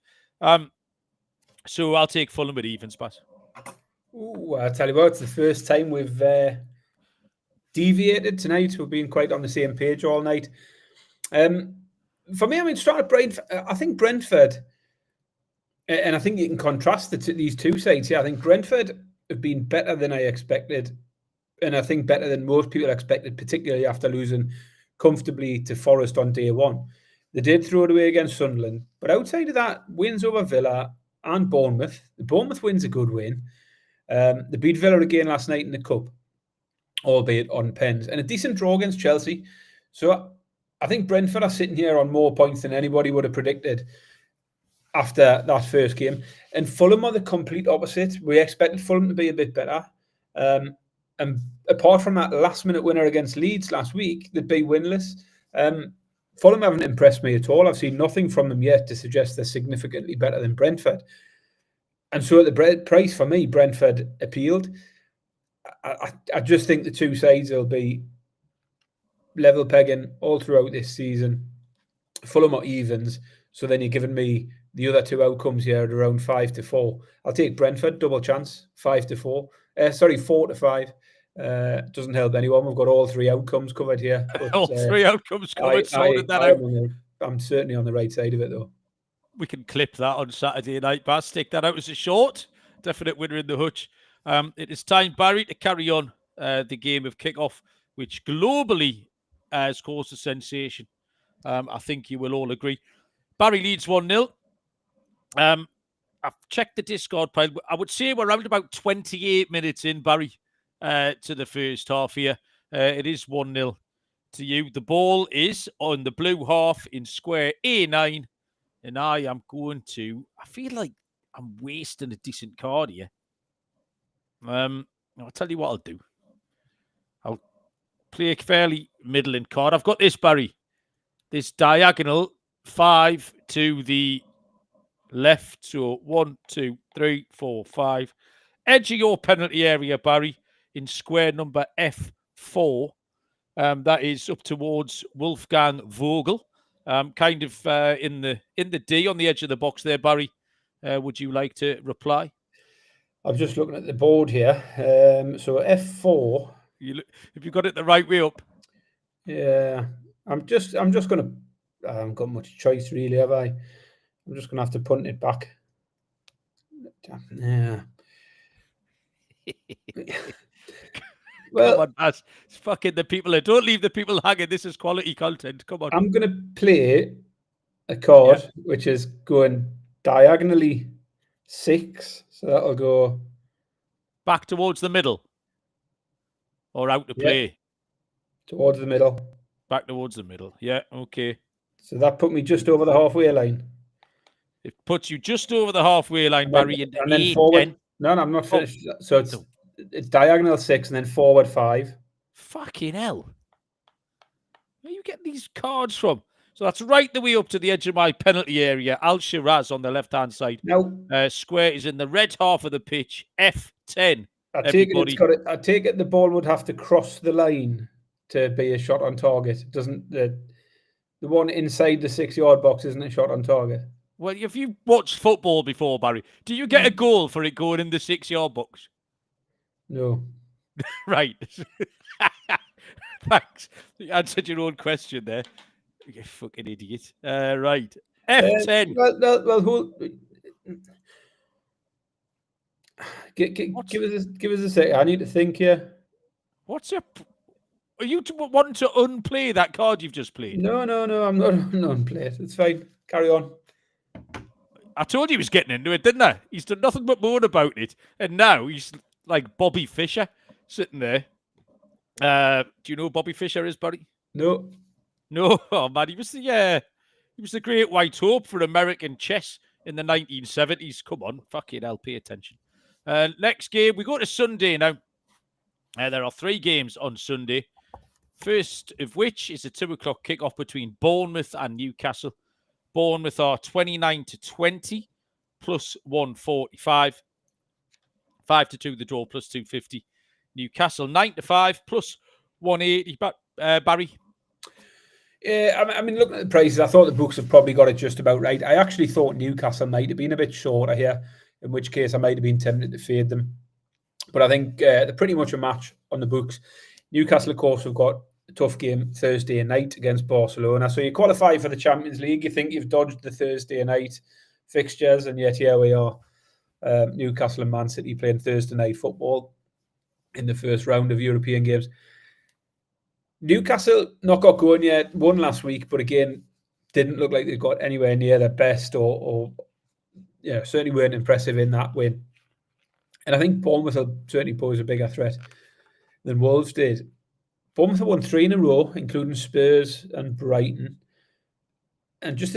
Speaker 1: So I'll take Fulham at evens, Pat.
Speaker 2: Ooh, I'll tell you what, it's the first time we've deviated tonight. We've been quite on the same page all night. For me, I mean, starting at Brentford, I think Brentford, and I think you can contrast these two sides here. I think Brentford have been better than I expected, and I think better than most people expected, particularly after losing comfortably to Forest on day one. They did throw it away against Sunderland, but outside of that, wins over Villa and Bournemouth. The Bournemouth win's a good win. They beat Villa again last night in the Cup, albeit on pens, and a decent draw against Chelsea. So I think Brentford are sitting here on more points than anybody would have predicted after that first game. And Fulham are the complete opposite. We expected Fulham to be a bit better. And apart from that last-minute winner against Leeds last week, they'd be winless. Fulham haven't impressed me at all. I've seen nothing from them yet to suggest they're significantly better than Brentford. And so at the price, for me, Brentford appealed. I just think the two sides will be level pegging all throughout this season. Fulham are evens. So then you're giving me the other 2 outcomes here at around 5-4. I'll take Brentford, double chance, 5-4. 4-5. Doesn't help anyone. We've got all 3 outcomes covered here. But,
Speaker 1: all 3 outcomes covered. Sorted that out.
Speaker 2: I'm certainly on the right side of it, though.
Speaker 1: We can clip that on Saturday night, Baz. Take that out as a short. Definite winner in the hutch. It is time, Barry, to carry on the game of kickoff, which globally has caused a sensation. I think you will all agree. Barry leads 1-0. I've checked the Discord pile. I would say we're around about 28 minutes in, Barry, to the first half here. It is 1-0 to you. The ball is on the blue half in square A9. And I am going to... I feel like I'm wasting a decent card here. I'll tell you what I'll do. I'll play a fairly middling card. I've got this, Barry. This diagonal 5 to the left. So 1, 2, 3, 4, 5. Edge of your penalty area, Barry, in square number F4. That is up towards Wolfgang Vogel. Kind of in the D on the edge of the box there, Barry. Would you like to reply?
Speaker 2: I'm just looking at the board here. So F4.
Speaker 1: Have you got it the right way up?
Speaker 2: Yeah, I'm just going to. I haven't got much choice, really, have I? I'm just going to have to punt it back. Yeah.
Speaker 1: Well, come on, it's fucking the people. Don't leave the people hanging. This is quality content. Come on.
Speaker 2: I'm going to play a card which is going diagonally 6. So that'll go
Speaker 1: back towards the middle or out to play.
Speaker 2: Towards the middle.
Speaker 1: Back towards the middle. Yeah, okay.
Speaker 2: So that put me just over the halfway line.
Speaker 1: It puts you just over the halfway line, Barry.
Speaker 2: And then forward. No, I'm not finished. So it's it's diagonal 6 and then forward 5.
Speaker 1: Fucking hell. Where are you getting these cards from? So that's right the way up to the edge of my penalty area. Al Shiraz on the left-hand side.
Speaker 2: Now,
Speaker 1: square is in the red half of the pitch. F10.
Speaker 2: I take it the ball would have to cross the line to be a shot on target. It doesn't the one inside the 6-yard box isn't a shot on target?
Speaker 1: Well, if you watched football before, Barry, do you get a goal for it going in the 6-yard box?
Speaker 2: No.
Speaker 1: Right. Thanks. You answered your own question there. You fucking idiot. Right. F10.
Speaker 2: Well, give us a sec. I need to think here.
Speaker 1: What's your... Are you wanting to unplay that card you've just played?
Speaker 2: No. I'm not unplay it. It's fine. Carry on.
Speaker 1: I told you he was getting into it, didn't I? He's done nothing but moan about it. And now he's like Bobby Fischer sitting there. Do you know who Bobby Fischer is, Barry?
Speaker 2: No.
Speaker 1: Oh man, he was the great white hope for American chess in the 1970s. Come on, fucking hell, pay attention. Next game, we go to Sunday now. There are 3 games on Sunday. First of which is a 2:00 kickoff between Bournemouth and Newcastle. Bournemouth are 29-20 plus 145. 5-2 the draw plus 250. Newcastle 9-5 plus 180. Barry.
Speaker 2: Yeah, I mean, looking at the prices, I thought the books have probably got it just about right. I actually thought Newcastle might have been a bit shorter here, in which case I might have been tempted to fade them. But I think they're pretty much a match on the books. Newcastle, of course, have got a tough game Thursday night against Barcelona. So you qualify for the Champions League. You think you've dodged the Thursday night fixtures, and yet here we are. Newcastle and Man City playing Thursday night football in the first round of European games. Newcastle not got going yet, won last week, but again, didn't look like they got anywhere near their best or certainly weren't impressive in that win. And I think Bournemouth will certainly pose a bigger threat than Wolves did. Bournemouth have won 3 in a row, including Spurs and Brighton. And just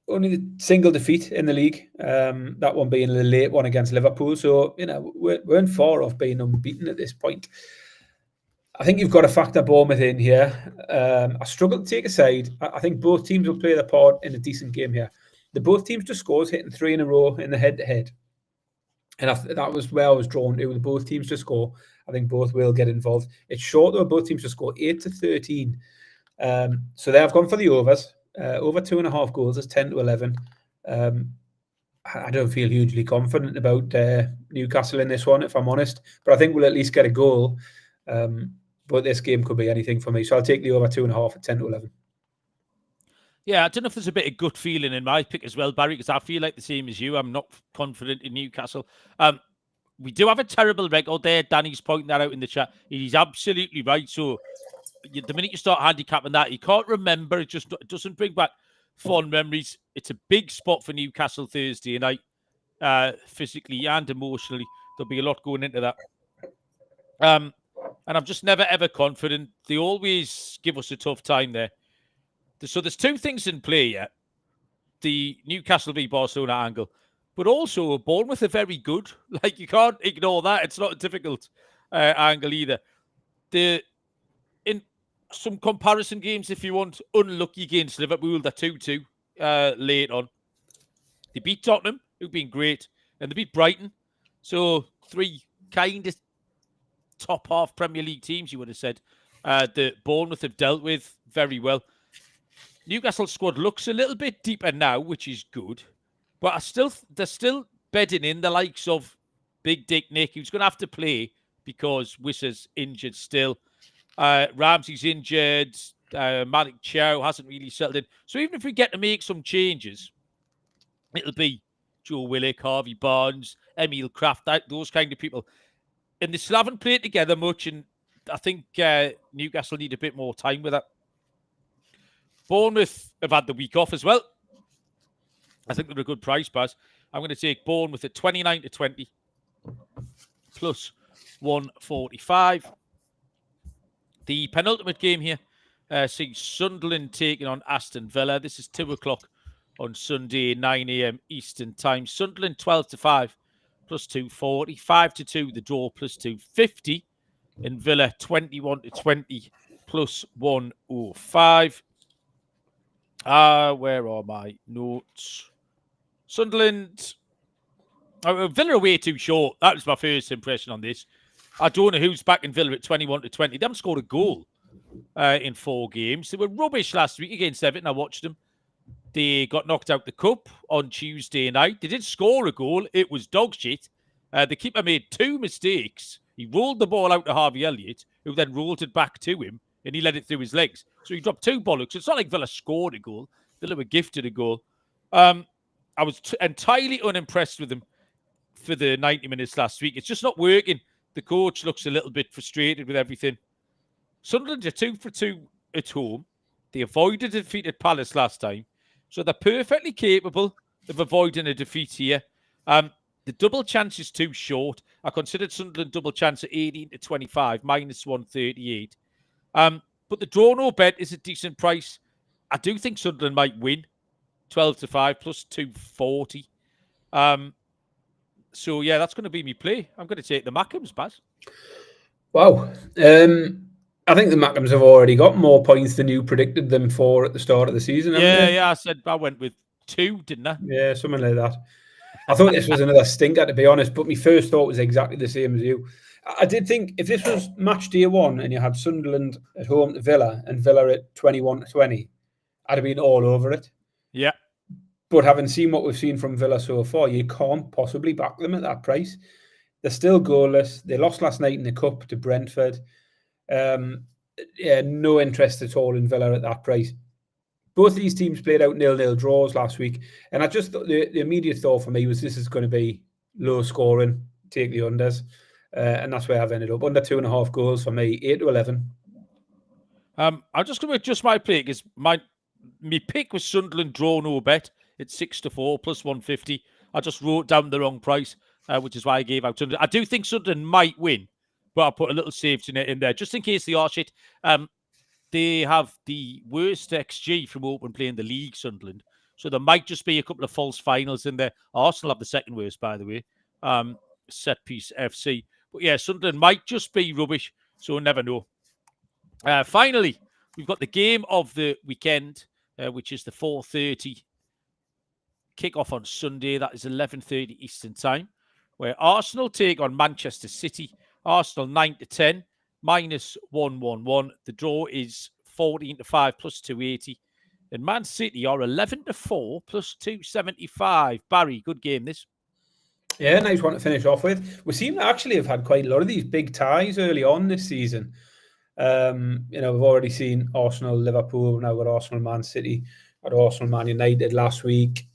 Speaker 2: only the single defeat in the league, that one being a late one against Liverpool. So, we weren't far off being unbeaten at this point. I think you've got to factor Bournemouth in here. I struggle to take a side. I think both teams will play their part in a decent game here. Both teams to scores, hitting 3 in a row in the head-to-head. And that was where I was drawn to, with both teams to score. I think both will get involved. It's short, though, both teams to score 8-13. So they have gone for the overs. Over 2.5 goals is 10-11. I don't feel hugely confident about Newcastle in this one, if I'm honest. But I think we'll at least get a goal. But this game could be anything for me. So I'll take the over 2.5 at 10-11.
Speaker 1: Yeah, I don't know if there's a bit of gut feeling in my pick as well, Barry, because I feel like the same as you. I'm not confident in Newcastle. We do have a terrible record there. Danny's pointing that out in the chat. He's absolutely right. So the minute you start handicapping that, you can't remember. It doesn't bring back fond memories. It's a big spot for Newcastle Thursday night, physically and emotionally. There'll be a lot going into that. And I'm just never, ever confident. They always give us a tough time there. So there's 2 things in play yet. The Newcastle v Barcelona angle, but also Bournemouth are very good. Like, you can't ignore that. It's not a difficult angle either. In some comparison games, if you want, unlucky against Liverpool, they're 2-2 late on. They beat Tottenham, who've been great, and they beat Brighton. So 3 kind of top half Premier League teams, you would have said, that Bournemouth have dealt with very well. Newcastle squad looks a little bit deeper now, which is good. But they're still bedding in the likes of Big Dick Nick, who's going to have to play because Wissa's injured still. Ramsey's injured. Malik Chow hasn't really settled in. So even if we get to make some changes, it'll be Joe Willock, Harvey Barnes, Emil Kraft, those kind of people. And they still haven't played together much, and I think Newcastle need a bit more time with that. Bournemouth have had the week off as well. I think they're a good price, Baz. I'm going to take Bournemouth at 29-20 plus 145. The penultimate game here sees Sunderland taking on Aston Villa. This is 2:00 on Sunday, 9 a.m. Eastern Time. Sunderland 12-5 plus 240, 5-2 the draw plus 250, and Villa 21-20 plus 105. Where are my notes? Sunderland. Villa are way too short. That was my first impression on this. I don't know who's back in Villa at 21-20. They haven't scored a goal in 4 games. They were rubbish last week against Everton. I watched them. They got knocked out the cup on Tuesday night. They did score a goal. It was dog shit. The keeper made 2 mistakes. He rolled the ball out to Harvey Elliott, who then rolled it back to him, and he let it through his legs. So he dropped 2 bollocks. It's not like Villa scored a goal. Villa were gifted a goal. I was entirely unimpressed with them for the 90 minutes last week. It's just not working. The coach looks a little bit frustrated with everything. Sunderland are 2 for 2 at home. They avoided a defeat at Palace last time. So they're perfectly capable of avoiding a defeat here. The double chance is too short. I considered Sunderland double chance at 18-25, minus 138. But the draw no bet is a decent price. I do think Sunderland might win 12-5 plus 240. So, yeah, that's going to be me play. I'm going to take the Mackems, Baz.
Speaker 2: Wow. I think the Mackems have already got more points than you predicted them for at the start of the season.
Speaker 1: Yeah, I went with 2, didn't I?
Speaker 2: Yeah, something like that. I thought this was another stinker, to be honest, but my first thought was exactly the same as you. I did think if this was match day 1 and you had Sunderland at home to Villa and Villa at 21-20, I'd have been all over it.
Speaker 1: Yeah.
Speaker 2: But having seen what we've seen from Villa so far, you can't possibly back them at that price. They're still goalless. They lost last night in the cup to Brentford. No interest at all in Villa at that price. Both of these teams played out 0-0 draws last week, and I just thought the immediate thought for me was this is going to be low scoring, take the unders, and that's where I've ended up. Under 2.5 goals for me, 8-11.
Speaker 1: I'm just going to adjust my play because my pick was Sunderland draw no bet. It's 6-4 plus 150. I just wrote down the wrong price, which is why I gave out Sunderland. I do think Sunderland might win, but I'll put a little safety net in there just in case they are shit. They have the worst XG from open play in the league, Sunderland. So there might just be a couple of false finals in there. Arsenal have the second worst, by the way. Set piece FC. But yeah, Sunderland might just be rubbish. So never know. Finally, we've got the game of the weekend, which is the 4:30 kickoff on Sunday. That is 11:30 Eastern time, where Arsenal take on Manchester City. Arsenal 9-10. minus 111. The draw is 14-5 plus 280. And Man City are 11-4 plus 275. Barry, good game this.
Speaker 2: Yeah, nice one to finish off with. We seem to actually have had quite a lot of these big ties early on this season. We've already seen Arsenal, Liverpool, now got Arsenal, Man City, had Arsenal, Man United last week.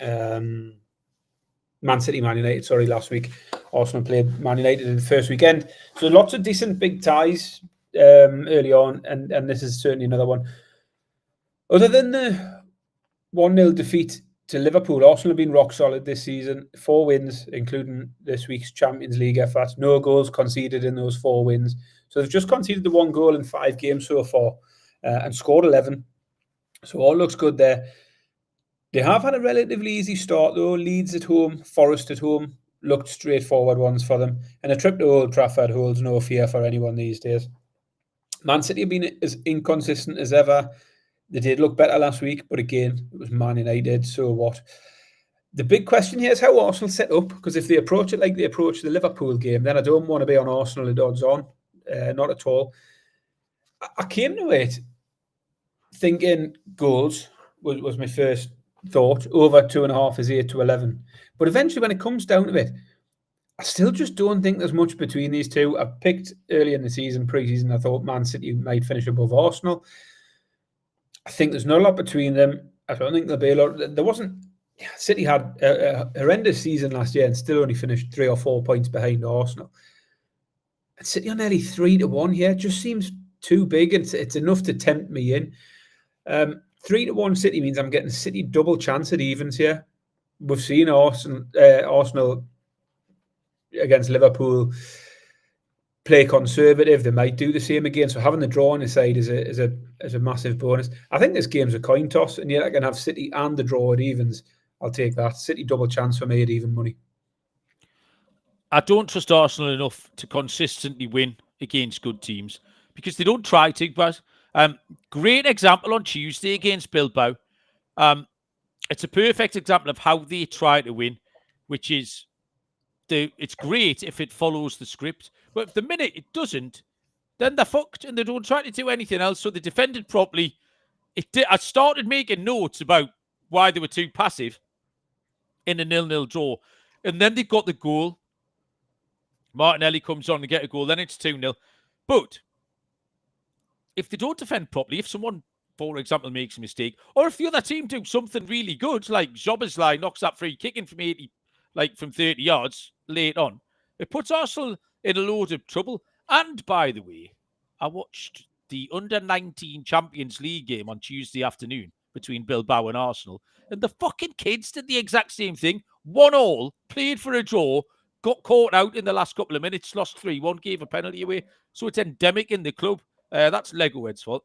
Speaker 2: Man City, Man United, last week. Arsenal played Man United in the first weekend. So lots of decent big ties early on, and this is certainly another one. Other than the 1-0 defeat to Liverpool, Arsenal have been rock solid this season. 4 wins, including this week's Champions League effort. No goals conceded in those 4 wins. So they've just conceded the 1 goal in 5 games so far and scored 11. So all looks good there. They have had a relatively easy start, though. Leeds at home, Forest at home, looked straightforward ones for them. And a trip to Old Trafford holds no fear for anyone these days. Man City have been as inconsistent as ever. They did look better last week, but again, it was Man United, so what? The big question here is how Arsenal set up, because if they approach it like they approached the Liverpool game, then I don't want to be on Arsenal at odds on. Not at all. I came to it thinking goals was my first thought. Over 2.5 is 8-11. But eventually, when it comes down to it, I still just don't think there's much between these two. I picked early in the season, pre-season, I thought Man City might finish above Arsenal. I think there's not a lot between them. I don't think there'll be a lot. There wasn't. City had a horrendous season last year and still only finished 3 or 4 points behind Arsenal. And City are nearly 3-1 here. It just seems too big. It's enough to tempt me in. 3-1 City means I'm getting City double chance at evens here. We've seen Arsenal against Liverpool play conservative. They might do the same again. So having the draw on the side is a massive bonus. I think this game's a coin toss, and yet I can have City and the draw at evens. I'll take that. City double chance for me at even money.
Speaker 1: I don't trust Arsenal enough to consistently win against good teams because they don't try to, but great example on Tuesday against Bilbao. It's a perfect example of how they try to win, which is it's great if it follows the script, but if the minute it doesn't, then they're fucked and they don't try to do anything else. So they defended properly. I started making notes about why they were too passive in a 0-0 draw, and then they got the goal. Martinelli comes on to get a goal, then it's 2-0. But if they don't defend properly, if someone, for example, makes a mistake, or if the other team do something really good, like Szoboszlai knocks that free kick in from 80, like from 30 yards late on, it puts Arsenal in a load of trouble. And by the way, I watched the under-19 Champions League game on Tuesday afternoon between Bilbao and Arsenal, and the fucking kids did the exact same thing. 1-1, played for a draw, got caught out in the last couple of minutes, lost 3-1, gave a penalty away. So it's endemic in the club. That's Legohead's fault.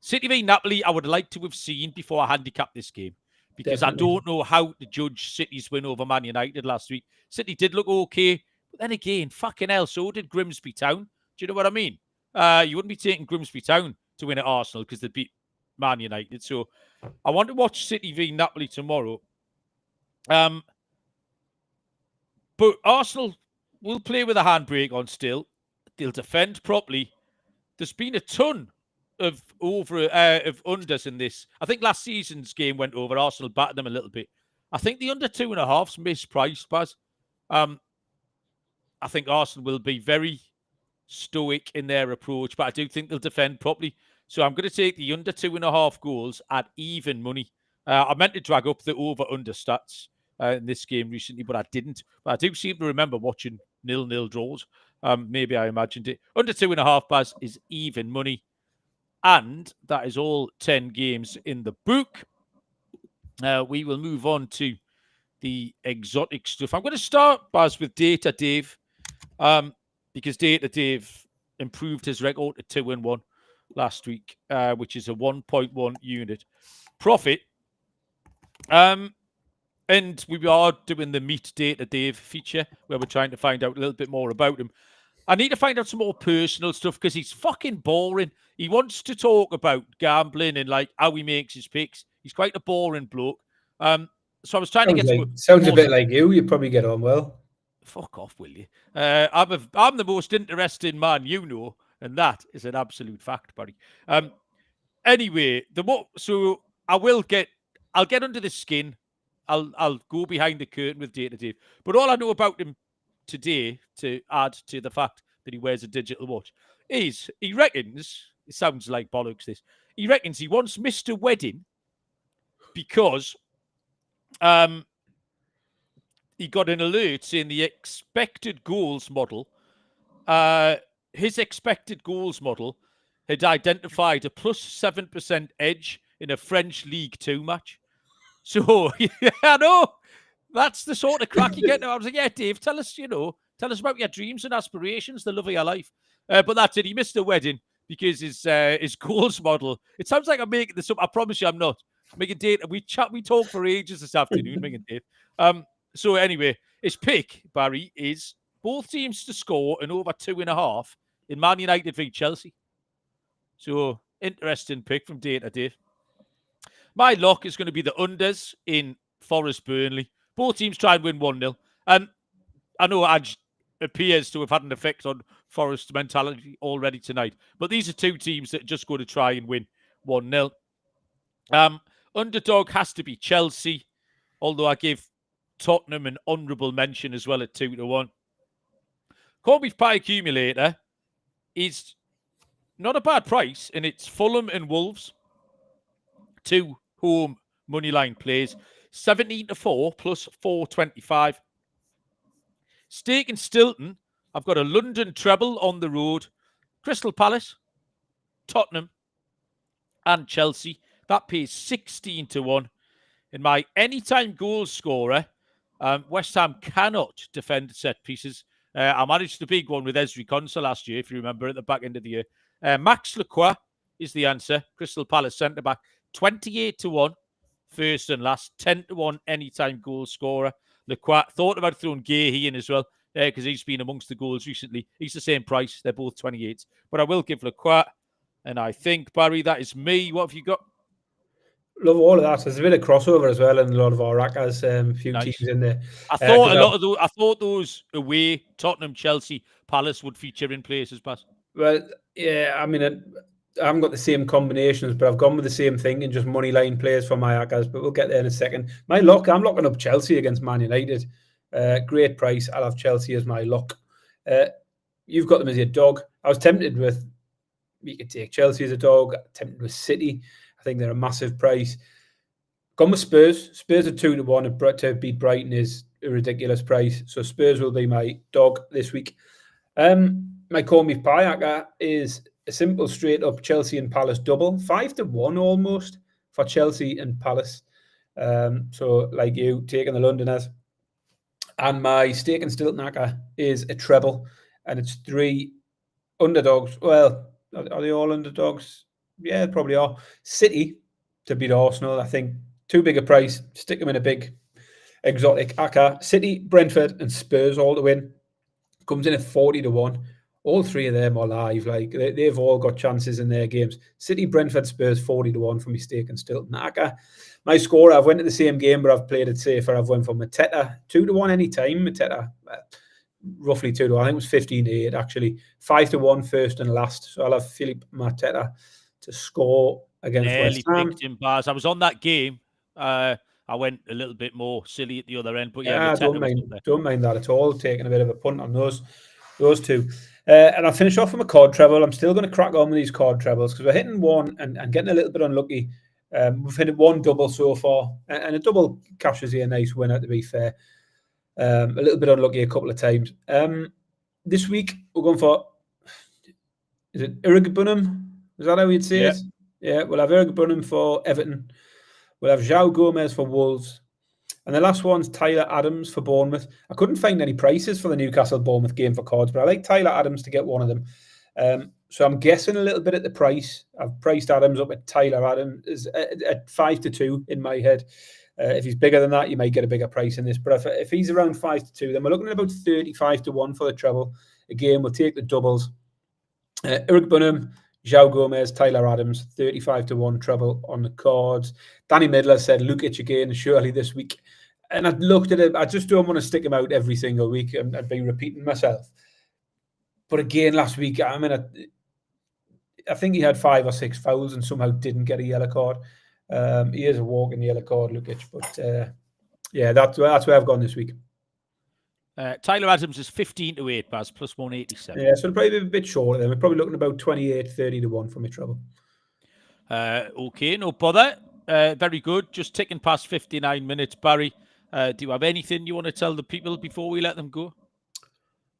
Speaker 1: City v Napoli, I would like to have seen before I handicap this game because Definitely. I don't know how to judge City's win over Man United last week. City did look okay, but then again, fucking hell, so did Grimsby Town. Do you know what I mean? You wouldn't be taking Grimsby Town to win at Arsenal because they beat Man United. So I want to watch City v Napoli tomorrow. But Arsenal will play with a handbrake on still. They'll defend properly. There's been a ton of unders in this. I think last season's game went over. Arsenal battered them a little bit. I think the under 2.5's mispriced, Baz. I think Arsenal will be very stoic in their approach, but I do think they'll defend properly. So I'm going to take the under 2.5 goals at even money. I meant to drag up the over-under stats in this game recently, but I didn't. But I do seem to remember watching 0-0 draws. Maybe I imagined it. Under 2.5, Baz, is even money. And that is all 10 games in the book. We will move on to the exotic stuff. I'm going to start, Baz, with Data Dave, because Data Dave improved his record to 2-1 last week, which is a 1.1 unit profit. And we are doing the Meet Data Dave feature where we're trying to find out a little bit more about him. I need to find out some more personal stuff because he's fucking boring. He wants to talk about gambling and like how he makes his picks. He's quite a boring bloke. So I was trying to get
Speaker 2: sounds a bit like you. You probably get on well.
Speaker 1: Fuck off, will you? I'm the most interesting man you know, and that is an absolute fact, buddy. Anyway, so I'll get under the skin. I'll go behind the curtain with Data Dave. But all I know about him today, to add to the fact that he wears a digital watch, is he reckons, it sounds like bollocks this, he reckons he once missed a wedding because he got an alert saying the expected goals model, his expected goals model had identified a plus 7% edge in a French League 2 match. So, I know, that's the sort of crack you get. I was like, yeah, Dave, tell us about your dreams and aspirations, the love of your life. But that's it. He missed a wedding because his goals model, it sounds like I'm making this up. I promise you I'm not. Making Dave, we talk for ages this afternoon, making Dave. So anyway, his pick, Barry, is both teams to score an over 2.5 in Man United v Chelsea. So, interesting pick from Data Dave. My lock is going to be the unders in Forest Burnley. Both teams try and win 1-0. And I know Aj appears to have had an effect on Forest's mentality already tonight. But these are two teams that are just going to try and win 1-0. Underdog has to be Chelsea, although I give Tottenham an honourable mention as well at 2-1. Corby's Pie Accumulator is not a bad price, and it's Fulham and Wolves. 2 home moneyline plays. 17-4 plus 425. Stake and Stilton, I've got a London treble on the road. Crystal Palace, Tottenham, and Chelsea. That pays 16-1. In my anytime goal scorer, West Ham cannot defend set pieces. I managed the big one with Ezri Konsa last year, if you remember, at the back end of the year. Max Lacroix is the answer. Crystal Palace centre-back. 28-1, first and last. 10-1 anytime goal scorer. Lacroix. Thought about throwing Gahey in as well, because he's been amongst the goals recently. He's the same price. They're both 28. But I will give Lacroix. And I think, Barry, that is me. What have you got?
Speaker 2: Love all of that. There's a bit of crossover as well, and a lot of our rackers, a few
Speaker 1: Nice.
Speaker 2: teams in there.
Speaker 1: I thought I thought those away Tottenham, Chelsea, Palace would feature in places, Baz.
Speaker 2: Well, yeah, I mean, I haven't got the same combinations, but I've gone with the same thing and just money line players for my hackers. But we'll get there in a second. My lock, I'm locking up Chelsea against Man United. Great price. I'll have Chelsea as my lock. You've got them as your dog. I was tempted with, you could take Chelsea as a dog. Tempted with City. I think they're a massive price. Gone with Spurs. Spurs are 2-1. To beat Brighton is a ridiculous price. So Spurs will be my dog this week. My Call Me Pie hacker is a simple straight up Chelsea and Palace double. 5-1 almost for Chelsea and Palace. So like you, taking the Londoners. And my Stake and Stilton hacker is a treble. And it's 3 underdogs. Well, are they all underdogs? Yeah, they probably are. City to beat Arsenal. I think too big a price. Stick them in a big exotic hacker. City, Brentford, and Spurs all to win. Comes in at 40-1. All 3 of them are live. Like they've all got chances in their games. City, Brentford, Spurs, 40-1 for my Stake and Stilton hacker. My score, I've went to the same game, but I've played it safer. I've went for Mateta 2-1 anytime. Mateta roughly 2-1. I think it was 15-8 actually. 5-1 first and last. So I'll have Philippe Mateta to score against West Ham.
Speaker 1: Picked him, Baz. I was on that game. I went a little bit more silly at the other end, but
Speaker 2: yeah, don't mind that at all. Taking a bit of a punt on those two. And I'll finish off with a card treble. I'm still going to crack on with these card trebles because we're hitting one and getting a little bit unlucky. We've hit one double so far, and a double captures you a nice winner, to be fair. A little bit unlucky a couple of times. This week, we're going for, is it Irigbunum? Is that how you'd say it? Yeah, we'll have Irigbunum for Everton. We'll have João Gomez for Wolves. And the last one's Tyler Adams for Bournemouth. I couldn't find any prices for the Newcastle-Bournemouth game for cards, but I like Tyler Adams to get one of them. So I'm guessing a little bit at the price. I've priced Adams up at Tyler Adams at 5-2 in my head. If he's bigger than that, you might get a bigger price in this. But if he's around 5-2, then we're looking at about 35-1 for the treble. Again, we'll take the doubles. Irigbunum, João Gomez, Tyler Adams, 35-1 treble on the cards. Danny Midler said Lukic again, surely this week. And I looked at it. I just don't want to stick him out every single week and I'd be repeating myself. But again, last week, I think he had 5 or 6 fouls and somehow didn't get a yellow card. He is a walking yellow card, Lukic. But yeah, that's where I've gone this week.
Speaker 1: Tyler Adams is 15-8, Baz, plus 187.
Speaker 2: Yeah, so it'll probably be a bit shorter then. We're probably looking about 28-30-1 for my treble.
Speaker 1: Okay, no bother. Very good. Just ticking past 59 minutes, Barry. Do you have anything you want to tell the people before we let them go?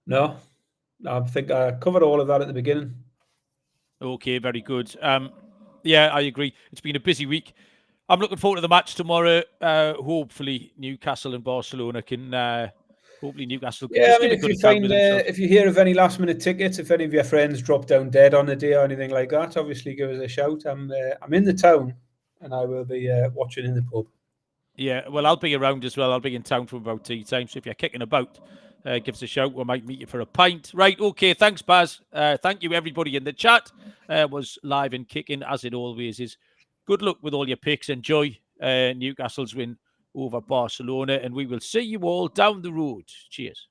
Speaker 2: No, I think I covered all of that at the beginning.
Speaker 1: Okay, very good. Yeah, I agree. It's been a busy week. I'm looking forward to the match tomorrow. Hopefully, Newcastle and Barcelona can. Hopefully, Newcastle.
Speaker 2: Yeah, I mean, if you hear of any last-minute tickets, if any of your friends drop down dead on the day or anything like that, obviously give us a shout. I'm in the town, and I will be watching in the pub.
Speaker 1: Yeah, well, I'll be around as well. I'll be in town from about tea time. So if you're kicking about, give us a shout. We might meet you for a pint. Right, okay. Thanks, Baz. Thank you, everybody in the chat. Was live and kicking, as it always is. Good luck with all your picks. Enjoy Newcastle's win over Barcelona. And we will see you all down the road. Cheers.